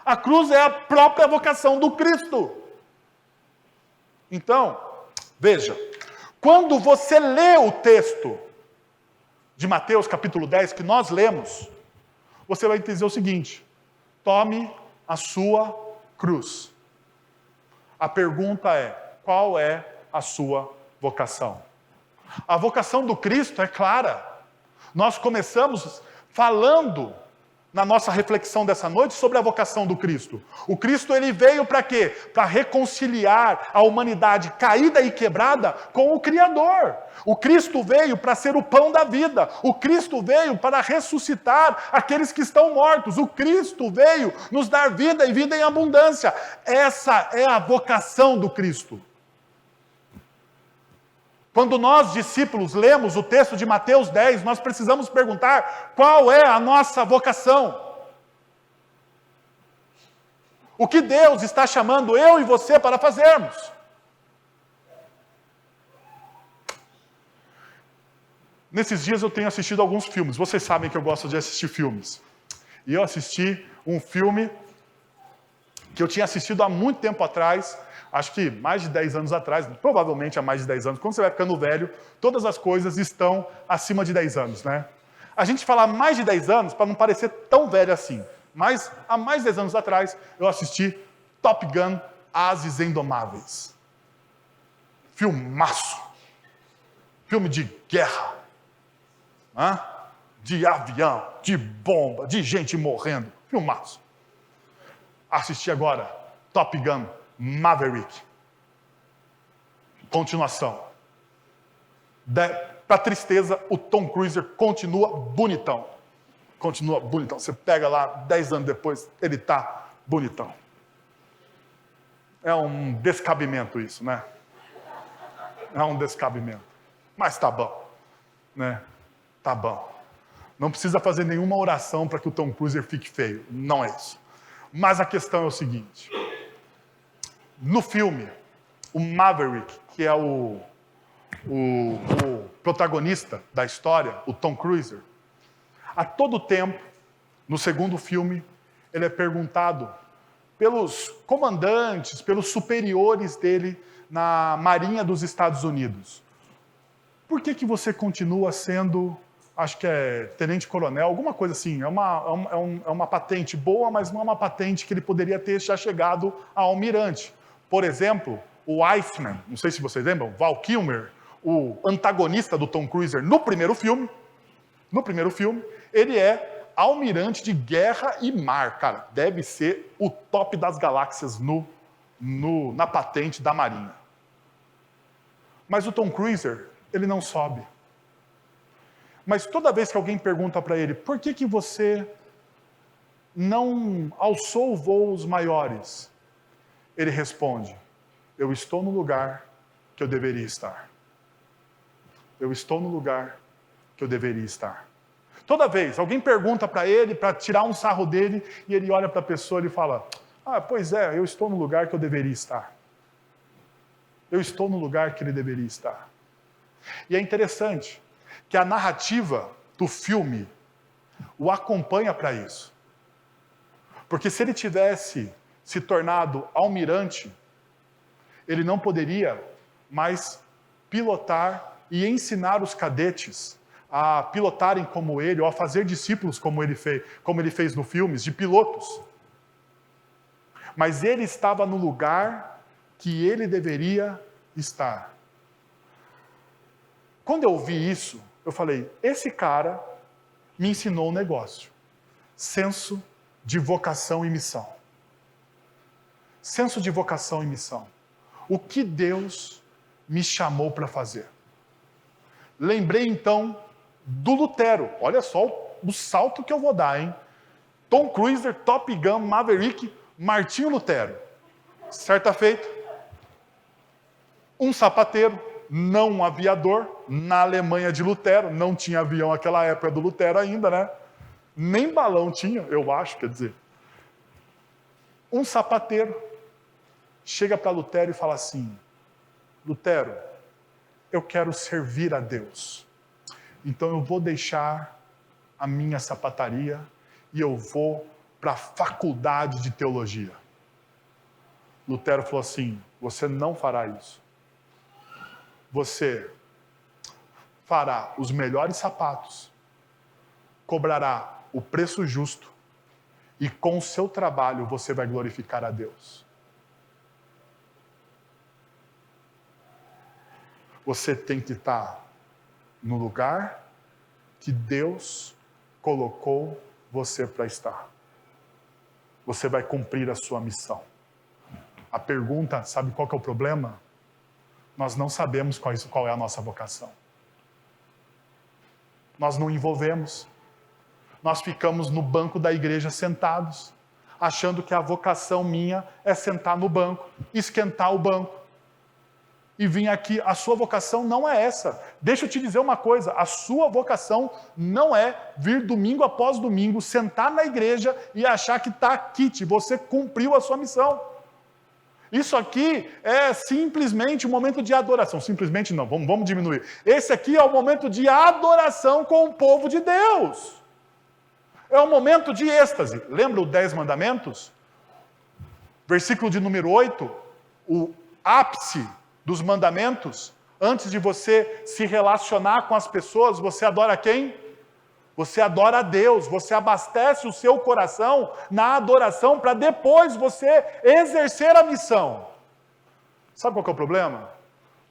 A cruz é a própria vocação do Cristo. Então, veja, quando você lê o texto, de Mateus, capítulo 10, que nós lemos, você vai dizer o seguinte: tome a sua cruz. A pergunta é: qual é a sua vocação? A vocação do Cristo é clara. Nós começamos falando na nossa reflexão dessa noite sobre a vocação do Cristo. O Cristo, ele veio para quê? Para reconciliar a humanidade caída e quebrada com o Criador. O Cristo veio para ser o pão da vida. O Cristo veio para ressuscitar aqueles que estão mortos. O Cristo veio nos dar vida e vida em abundância. Essa é a vocação do Cristo. Quando nós, discípulos, lemos o texto de Mateus 10, nós precisamos perguntar qual é a nossa vocação. O que Deus está chamando eu e você para fazermos? Nesses dias eu tenho assistido alguns filmes. Vocês sabem que eu gosto de assistir filmes. E eu assisti um filme que eu tinha assistido há muito tempo atrás, acho que mais de 10 anos atrás, provavelmente há mais de 10 anos. Quando você vai ficando velho, todas as coisas estão acima de 10 anos, né? A gente fala mais de 10 anos para não parecer tão velho assim. Mas há mais de 10 anos atrás, eu assisti Top Gun, Ases Indomáveis. Filmaço. Filme de guerra. De avião, de bomba, de gente morrendo. Filmaço. Assisti agora Top Gun Maverick. Continuação. Para tristeza, o Tom Cruise continua bonitão. Continua bonitão. Você pega lá, 10 anos depois, ele está bonitão. É um descabimento isso, né? É um descabimento. Mas tá bom, né? Tá bom. Não precisa fazer nenhuma oração para que o Tom Cruise fique feio. Não é isso. Mas a questão é o seguinte. No filme, o Maverick, que é o protagonista da história, o Tom Cruise, a todo tempo, no segundo filme, ele é perguntado pelos comandantes, pelos superiores dele na Marinha dos Estados Unidos: por que você continua sendo, acho que é tenente-coronel, alguma coisa assim, é uma patente boa, mas não é uma patente que ele poderia ter já chegado a almirante. Por exemplo, o Iceman, não sei se vocês lembram, Val Kilmer, o antagonista do Tom Cruise no primeiro filme, ele é almirante de guerra e mar, cara. Deve ser o top das galáxias na patente da Marinha. Mas o Tom Cruise, ele não sobe. Mas toda vez que alguém pergunta para ele: por que você não alçou voos maiores? Ele responde: eu estou no lugar que eu deveria estar. Eu estou no lugar que eu deveria estar. Toda vez, alguém pergunta para ele, para tirar um sarro dele, e ele olha para a pessoa e fala: pois é, eu estou no lugar que eu deveria estar. Eu estou no lugar que ele deveria estar. E é interessante que a narrativa do filme o acompanha para isso. Porque se ele tivesse se tornado almirante, ele não poderia mais pilotar e ensinar os cadetes a pilotarem como ele, ou a fazer discípulos como ele fez no filme, de pilotos. Mas ele estava no lugar que ele deveria estar. Quando eu ouvi isso, eu falei: esse cara me ensinou um negócio. Senso de vocação e missão. Senso de vocação e missão. O que Deus me chamou para fazer? Lembrei então do Lutero. Olha só o salto que eu vou dar, hein? Tom Cruise, Top Gun, Maverick, Martinho Lutero. Certa feita, um sapateiro, não um aviador, na Alemanha de Lutero. Não tinha avião naquela época do Lutero ainda, né? Nem balão tinha, eu acho, quer dizer. Um sapateiro chega para Lutero e fala assim: Lutero, eu quero servir a Deus. Então eu vou deixar a minha sapataria e eu vou para a faculdade de teologia. Lutero falou assim: você não fará isso. Você fará os melhores sapatos, cobrará o preço justo e com o seu trabalho você vai glorificar a Deus. Você tem que estar no lugar que Deus colocou você para estar. Você vai cumprir a sua missão. A pergunta, sabe qual que é o problema? Nós não sabemos qual é a nossa vocação. Nós não envolvemos. Nós ficamos no banco da igreja sentados, achando que a vocação minha é sentar no banco, esquentar o banco e vir aqui. A sua vocação não é essa. Deixa eu te dizer uma coisa, a sua vocação não é vir domingo após domingo, sentar na igreja e achar que está kit, você cumpriu a sua missão. Isso aqui é simplesmente um momento de adoração. Simplesmente não, vamos diminuir. Esse aqui é o momento de adoração com o povo de Deus. É um momento de êxtase. Lembra os 10 mandamentos? Versículo de número 8, o ápice dos mandamentos, antes de você se relacionar com as pessoas, você adora quem? Você adora a Deus, você abastece o seu coração na adoração para depois você exercer a missão. Sabe qual que é o problema?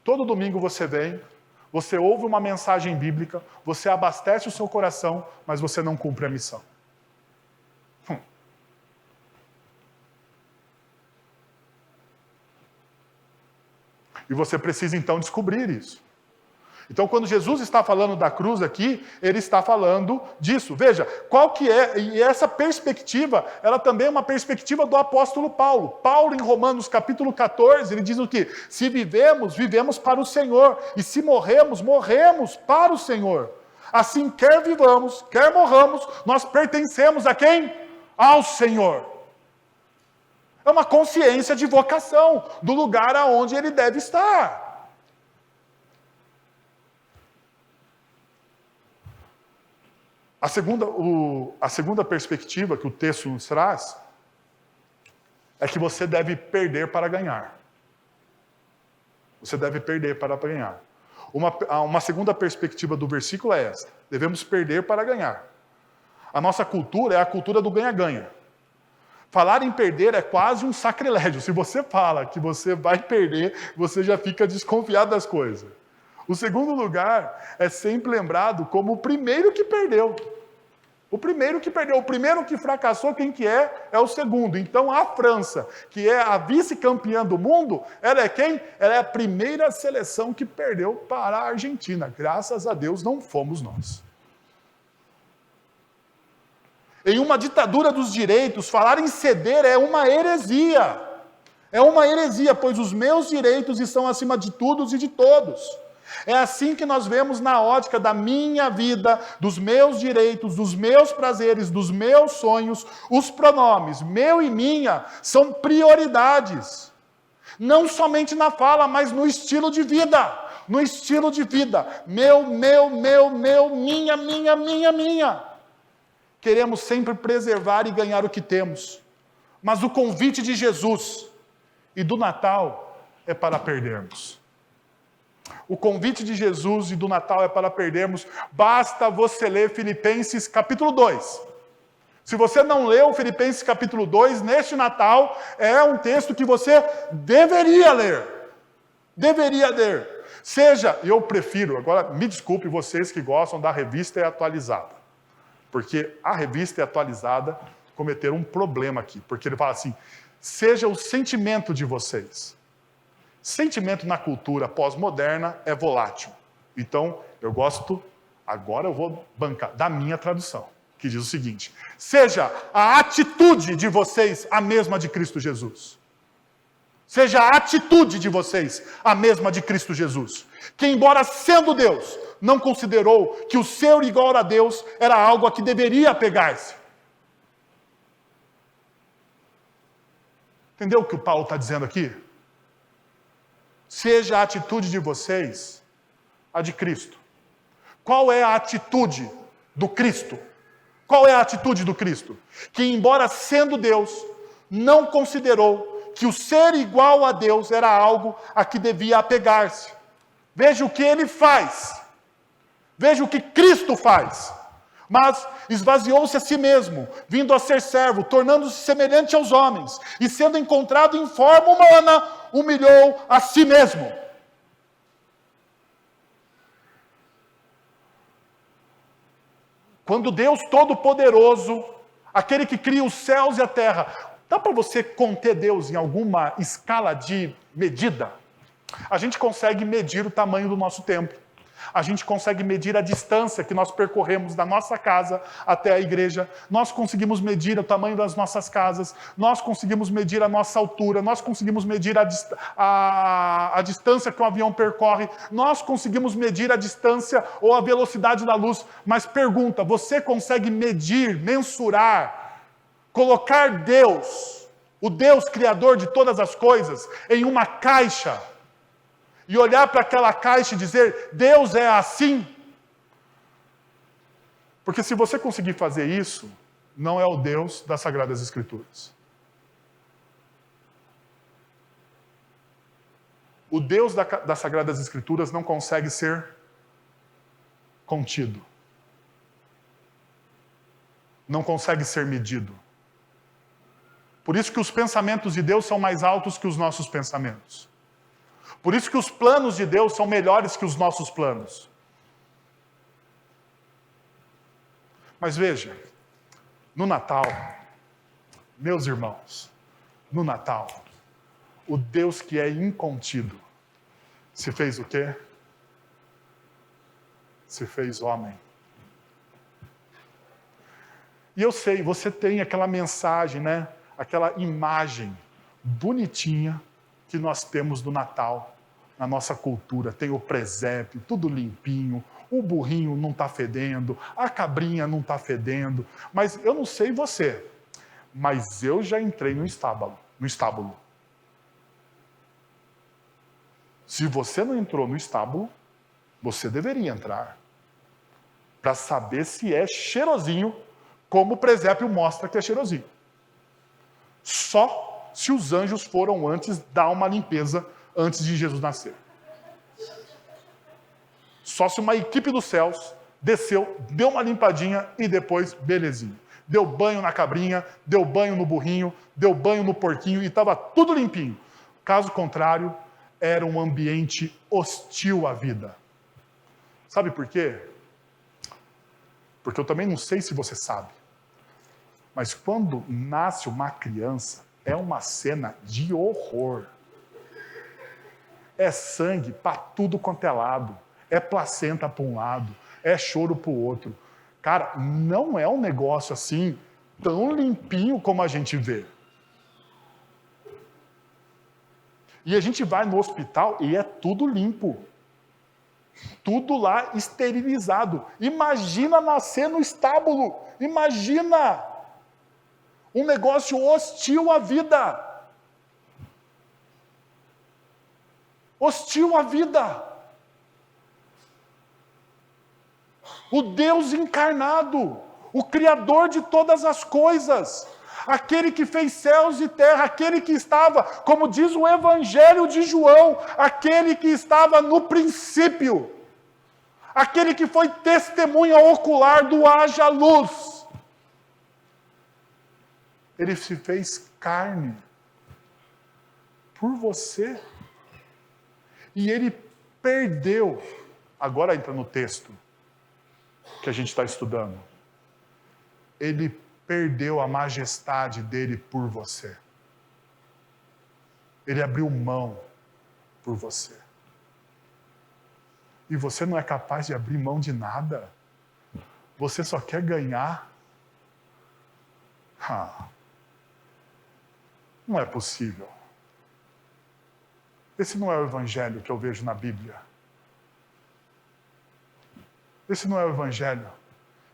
Todo domingo você vem, você ouve uma mensagem bíblica, você abastece o seu coração, mas você não cumpre a missão. E você precisa então descobrir isso. Então, quando Jesus está falando da cruz aqui, ele está falando disso. Veja, qual que é, e essa perspectiva, ela também é uma perspectiva do apóstolo Paulo. Paulo, em Romanos capítulo 14, ele diz o quê? Se vivemos, vivemos para o Senhor. E se morremos, morremos para o Senhor. Assim, quer vivamos, quer morramos, nós pertencemos a quem? Ao Senhor. É uma consciência de vocação, do lugar aonde ele deve estar. A segunda perspectiva que o texto nos traz é que você deve perder para ganhar. Você deve perder para ganhar. Uma segunda perspectiva do versículo é essa. Devemos perder para ganhar. A nossa cultura é a cultura do ganha-ganha. Falar em perder é quase um sacrilégio. Se você fala que você vai perder, você já fica desconfiado das coisas. O segundo lugar é sempre lembrado como o primeiro que perdeu. O primeiro que perdeu, o primeiro que fracassou, quem que é? É o segundo. Então a França, que é a vice-campeã do mundo, ela é quem? Ela é a primeira seleção que perdeu para a Argentina. Graças a Deus não fomos nós. Em uma ditadura dos direitos, falar em ceder é uma heresia. É uma heresia, pois os meus direitos estão acima de todos e de todos. É assim que nós vemos na ótica da minha vida, dos meus direitos, dos meus prazeres, dos meus sonhos. Os pronomes meu e minha são prioridades. Não somente na fala, mas no estilo de vida. No estilo de vida. Meu, minha. Queremos sempre preservar e ganhar o que temos. Mas o convite de Jesus e do Natal é para perdermos. O convite de Jesus e do Natal é para perdermos. Basta você ler Filipenses capítulo 2. Se você não leu Filipenses capítulo 2, neste Natal, é um texto que você deveria ler. Deveria ler. Eu prefiro, agora me desculpe vocês que gostam da revista atualizada. Porque a revista atualizada cometeram um problema aqui. Porque ele fala assim, seja o sentimento de vocês. Sentimento na cultura pós-moderna é volátil. Então, agora eu vou bancar da minha tradução, que diz o seguinte, seja a atitude de vocês a mesma de Cristo Jesus. Seja a atitude de vocês a mesma de Cristo Jesus. Que embora sendo Deus, não considerou que o ser igual a Deus era algo a que deveria apegar-se. Entendeu o que o Paulo está dizendo aqui? Seja a atitude de vocês a de Cristo. Qual é a atitude do Cristo? Qual é a atitude do Cristo? Que embora sendo Deus, não considerou que o ser igual a Deus era algo a que devia apegar-se. Veja o que ele faz. Veja o que Cristo faz. Mas esvaziou-se a si mesmo, vindo a ser servo, tornando-se semelhante aos homens, e sendo encontrado em forma humana, humilhou a si mesmo. Quando Deus Todo-Poderoso, aquele que cria os céus e a terra, dá para você conter Deus em alguma escala de medida? A gente consegue medir o tamanho do nosso tempo. A gente consegue medir a distância que nós percorremos da nossa casa até a igreja. Nós conseguimos medir o tamanho das nossas casas. Nós conseguimos medir a nossa altura. Nós conseguimos medir a distância que um avião percorre. Nós conseguimos medir a distância ou a velocidade da luz. Mas pergunta, você consegue medir, mensurar, colocar Deus, o Deus Criador de todas as coisas, em uma caixa? E olhar para aquela caixa e dizer, Deus é assim? Porque se você conseguir fazer isso, não é o Deus das Sagradas Escrituras. O Deus das Sagradas Escrituras não consegue ser contido. Não consegue ser medido. Por isso que os pensamentos de Deus são mais altos que os nossos pensamentos. Por isso que os planos de Deus são melhores que os nossos planos. Mas veja, no Natal, meus irmãos, no Natal, o Deus que é incontido, se fez o quê? Se fez homem. E eu sei, você tem aquela mensagem, né? Aquela imagem bonitinha que nós temos do Natal. Na nossa cultura, tem o presépio, tudo limpinho, o burrinho não está fedendo, a cabrinha não está fedendo. Mas eu não sei você, mas eu já entrei no estábulo. Se você não entrou no estábulo, você deveria entrar. Para saber se é cheirosinho, como o presépio mostra que é cheirosinho. Só se os anjos foram antes dar uma limpeza antes de Jesus nascer. Só se uma equipe dos céus desceu, deu uma limpadinha e depois, belezinha. Deu banho na cabrinha, deu banho no burrinho, deu banho no porquinho e estava tudo limpinho. Caso contrário, era um ambiente hostil à vida. Sabe por quê? Porque eu também não sei se você sabe. Mas quando nasce uma criança, é uma cena de horror. É sangue para tudo quanto é lado. É placenta para um lado. É choro para o outro. Cara, não é um negócio assim tão limpinho como a gente vê. E a gente vai no hospital e é tudo limpo. Tudo lá esterilizado. Imagina nascer no estábulo. Imagina! Um negócio hostil à vida. Hostil à vida. O Deus encarnado, o Criador de todas as coisas, aquele que fez céus e terra, aquele que estava, como diz o Evangelho de João, aquele que estava no princípio, aquele que foi testemunha ocular do haja luz. Ele se fez carne por você. E ele perdeu, agora entra no texto que a gente está estudando, ele perdeu a majestade dele por você. Ele abriu mão por você. E você não é capaz de abrir mão de nada. Você só quer ganhar. Não é possível. Esse não é o evangelho que eu vejo na Bíblia. Esse não é o evangelho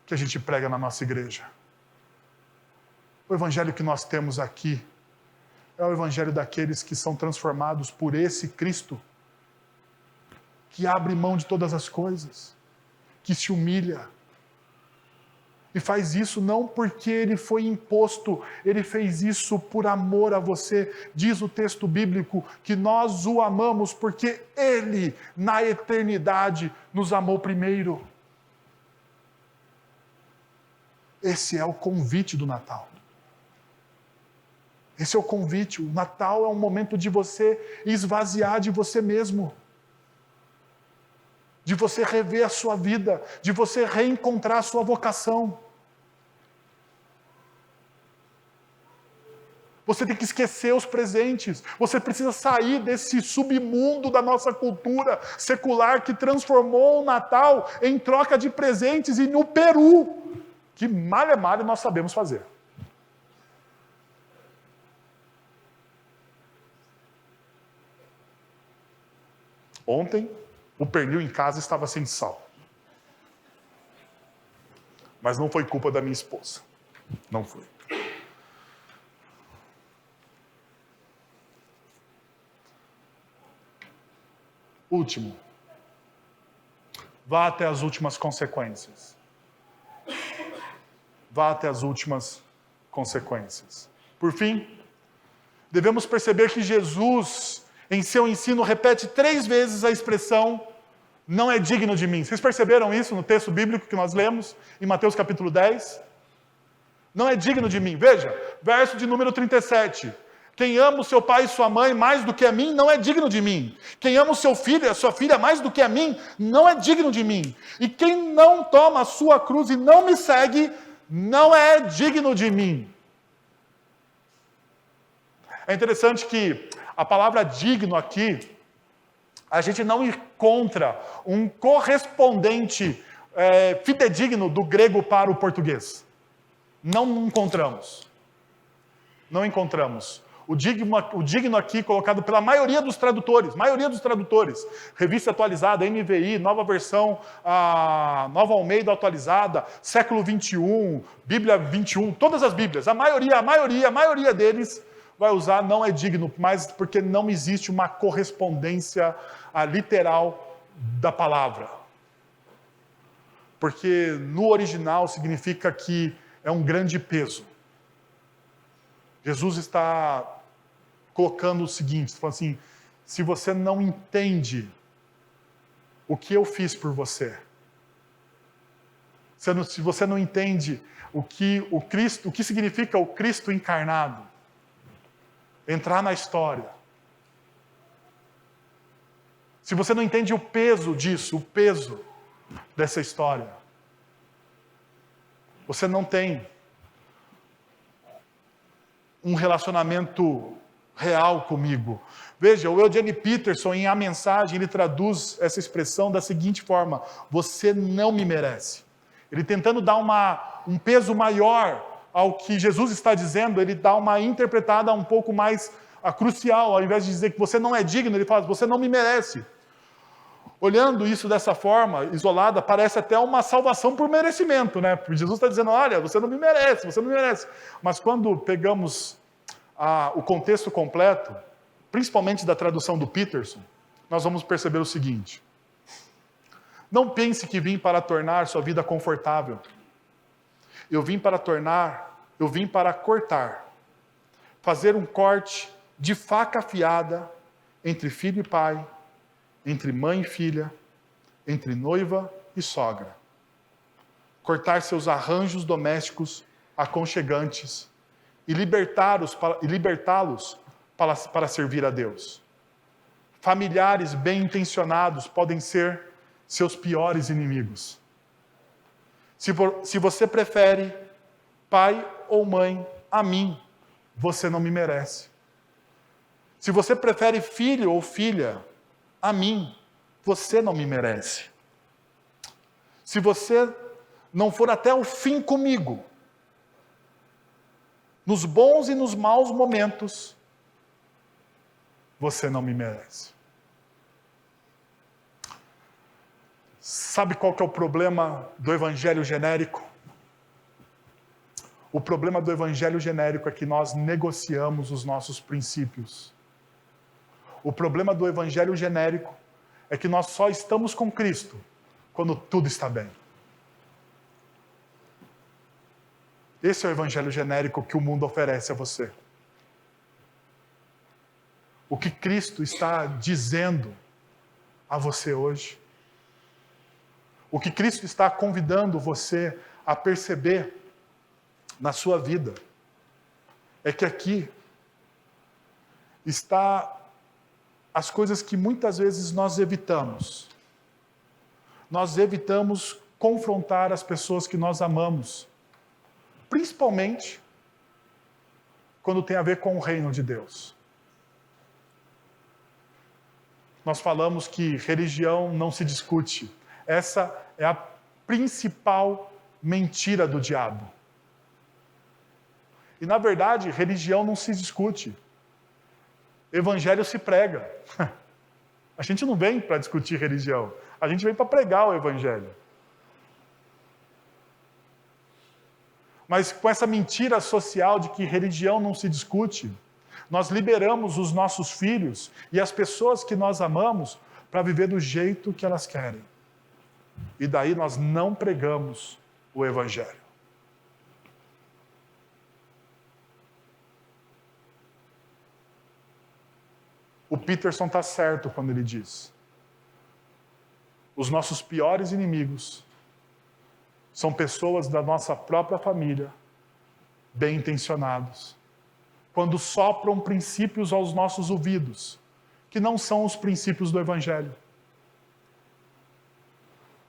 que a gente prega na nossa igreja. O evangelho que nós temos aqui é o evangelho daqueles que são transformados por esse Cristo, que abre mão de todas as coisas, que se humilha. E faz isso não porque ele foi imposto, ele fez isso por amor a você. Diz o texto bíblico que nós o amamos porque ele, na eternidade, nos amou primeiro. Esse é o convite do Natal. Esse é o convite. O Natal é um momento de você esvaziar de você mesmo. De você rever a sua vida. De você reencontrar a sua vocação. Você tem que esquecer os presentes. Você precisa sair desse submundo da nossa cultura secular que transformou o Natal em troca de presentes e no peru, que malha nós sabemos fazer. Ontem, o pernil em casa estava sem sal. Mas não foi culpa da minha esposa. Não foi. Último. Vá até as últimas consequências. Vá até as últimas consequências. Por fim, devemos perceber que Jesus, em seu ensino, repete 3 vezes a expressão não é digno de mim. Vocês perceberam isso no texto bíblico que nós lemos, em Mateus capítulo 10? Não é digno de mim. Veja, verso de número 37. Quem ama o seu pai e sua mãe mais do que a mim, não é digno de mim. Quem ama o seu filho e a sua filha mais do que a mim, não é digno de mim. E quem não toma a sua cruz e não me segue, não é digno de mim. É interessante que a palavra digno aqui, a gente não encontra um correspondente fidedigno do grego para o português. Não encontramos. Não encontramos. O digno aqui colocado pela maioria dos tradutores, Revista Atualizada, NVI, Nova Versão, Nova Almeida Atualizada, Século 21, Bíblia 21, todas as Bíblias, a maioria deles vai usar não é digno, mas porque não existe uma correspondência literal da palavra. Porque no original significa que é um grande peso. Jesus está colocando o seguinte, falando assim, se você não entende o que eu fiz por você, se você não entende o que significa o Cristo encarnado, entrar na história, se você não entende o peso disso, o peso dessa história, você não tem um relacionamento real comigo. Veja, o Eugene Peterson, em A Mensagem, ele traduz essa expressão da seguinte forma: você não me merece. Ele tentando dar um peso maior ao que Jesus está dizendo, ele dá uma interpretada um pouco mais crucial. Ao invés de dizer que você não é digno, ele fala, você não me merece. Olhando isso dessa forma, isolada, parece até uma salvação por merecimento, né? Porque Jesus está dizendo, olha, você não me merece, você não me merece. Mas quando pegamos o contexto completo, principalmente da tradução do Peterson, nós vamos perceber o seguinte. Não pense que vim para tornar sua vida confortável. Eu vim para cortar. Fazer um corte de faca afiada entre filho e pai, entre mãe e filha, entre noiva e sogra. Cortar seus arranjos domésticos aconchegantes e libertá-los para servir a Deus. Familiares bem-intencionados podem ser seus piores inimigos. Se você prefere pai ou mãe a mim, você não me merece. Se você prefere filho ou filha a mim, você não me merece. Se você não for até o fim comigo, nos bons e nos maus momentos, você não me merece. Sabe qual que é o problema do evangelho genérico? O problema do evangelho genérico é que nós negociamos os nossos princípios. O problema do evangelho genérico é que nós só estamos com Cristo quando tudo está bem. Esse é o evangelho genérico que o mundo oferece a você. O que Cristo está dizendo a você hoje. O que Cristo está convidando você a perceber na sua vida é que aqui está as coisas que muitas vezes nós evitamos. Nós evitamos confrontar as pessoas que nós amamos, principalmente quando tem a ver com o reino de Deus. Nós falamos que religião não se discute. Essa é a principal mentira do diabo. E, na verdade, religião não se discute. Evangelho se prega. A gente não vem para discutir religião. A gente vem para pregar o Evangelho. Mas com essa mentira social de que religião não se discute, nós liberamos os nossos filhos e as pessoas que nós amamos para viver do jeito que elas querem. E daí nós não pregamos o Evangelho. O Peterson está certo quando ele diz: os nossos piores inimigos são pessoas da nossa própria família, bem intencionados, quando sopram princípios aos nossos ouvidos, que não são os princípios do Evangelho.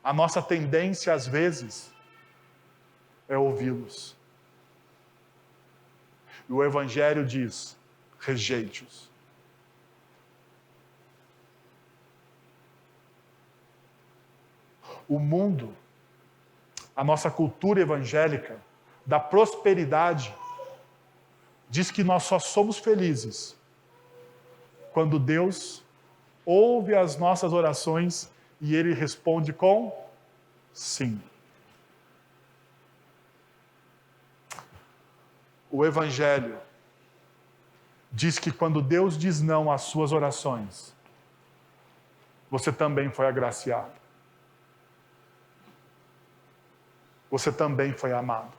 A nossa tendência, às vezes, é ouvi-los. E o Evangelho diz: rejeite-os. O mundo, a nossa cultura evangélica da prosperidade, diz que nós só somos felizes quando Deus ouve as nossas orações e Ele responde com sim. O Evangelho diz que quando Deus diz não às suas orações, você também foi agraciado. Você também foi amado.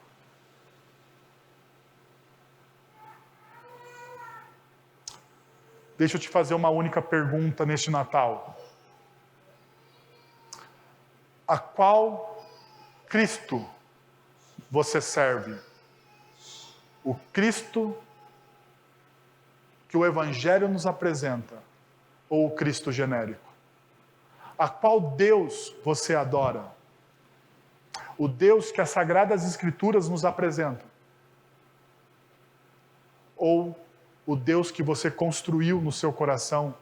Deixa eu te fazer uma única pergunta neste Natal. A qual Cristo você serve? O Cristo que o Evangelho nos apresenta ou o Cristo genérico? A qual Deus você adora? O Deus que as Sagradas Escrituras nos apresentam? Ou o Deus que você construiu no seu coração,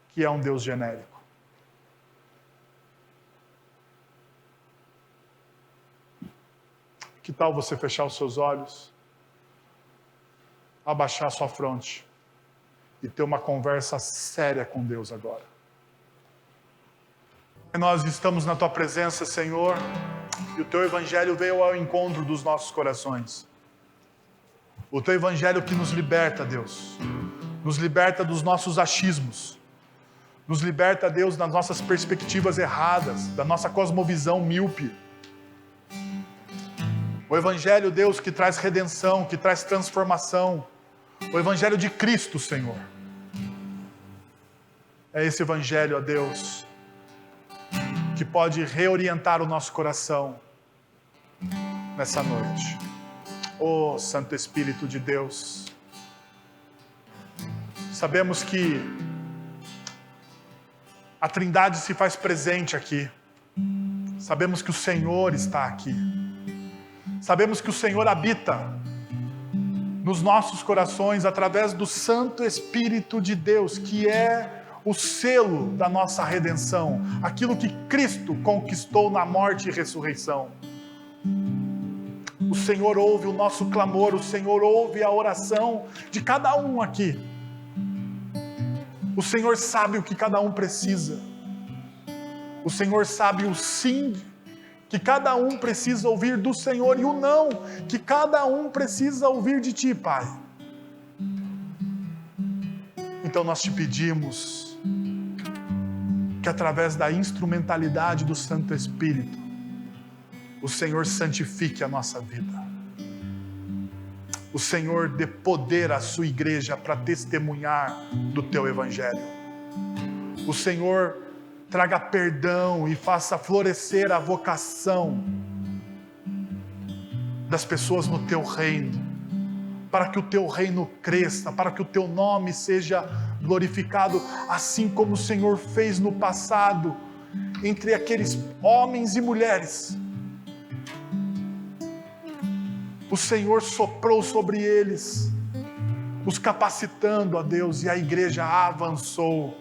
que é um Deus genérico? Que tal você fechar os seus olhos, abaixar sua fronte e ter uma conversa séria com Deus agora? Nós estamos na Tua presença, Senhor, e o Teu Evangelho veio ao encontro dos nossos corações. O Teu Evangelho que nos liberta, Deus. Nos liberta dos nossos achismos. Nos liberta, Deus, das nossas perspectivas erradas, da nossa cosmovisão míope. O Evangelho, Deus, que traz redenção, que traz transformação. O Evangelho de Cristo, Senhor. É esse Evangelho, ó Deus, que pode reorientar o nosso coração nessa noite. Ó Santo Espírito de Deus, sabemos que a Trindade se faz presente aqui. Sabemos que o Senhor está aqui. Sabemos que o Senhor habita nos nossos corações através do Santo Espírito de Deus, que é o selo da nossa redenção, aquilo que Cristo conquistou na morte e ressurreição. O Senhor ouve o nosso clamor, o Senhor ouve a oração de cada um aqui. O Senhor sabe o que cada um precisa. O Senhor sabe o sim que cada um precisa ouvir do Senhor e o não que cada um precisa ouvir de Ti, Pai. Então nós te pedimos que através da instrumentalidade do Santo Espírito, o Senhor santifique a nossa vida. O Senhor dê poder à sua igreja para testemunhar do Teu Evangelho. O Senhor traga perdão e faça florescer a vocação das pessoas no teu reino, para que o teu reino cresça, para que o teu nome seja glorificado, assim como o Senhor fez no passado, entre aqueles homens e mulheres. O Senhor soprou sobre eles, os capacitando, ó Deus, e a igreja avançou.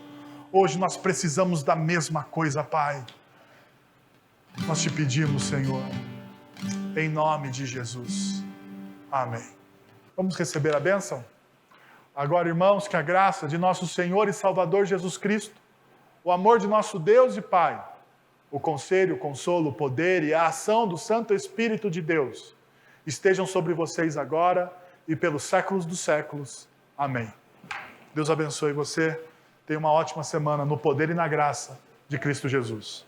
Hoje nós precisamos da mesma coisa, Pai. Nós te pedimos, Senhor, em nome de Jesus. Amém. Vamos receber a bênção? Agora, irmãos, que a graça de nosso Senhor e Salvador Jesus Cristo, o amor de nosso Deus e Pai, o conselho, o consolo, o poder e a ação do Santo Espírito de Deus estejam sobre vocês agora e pelos séculos dos séculos. Amém. Deus abençoe você. Tenha uma ótima semana no poder e na graça de Cristo Jesus.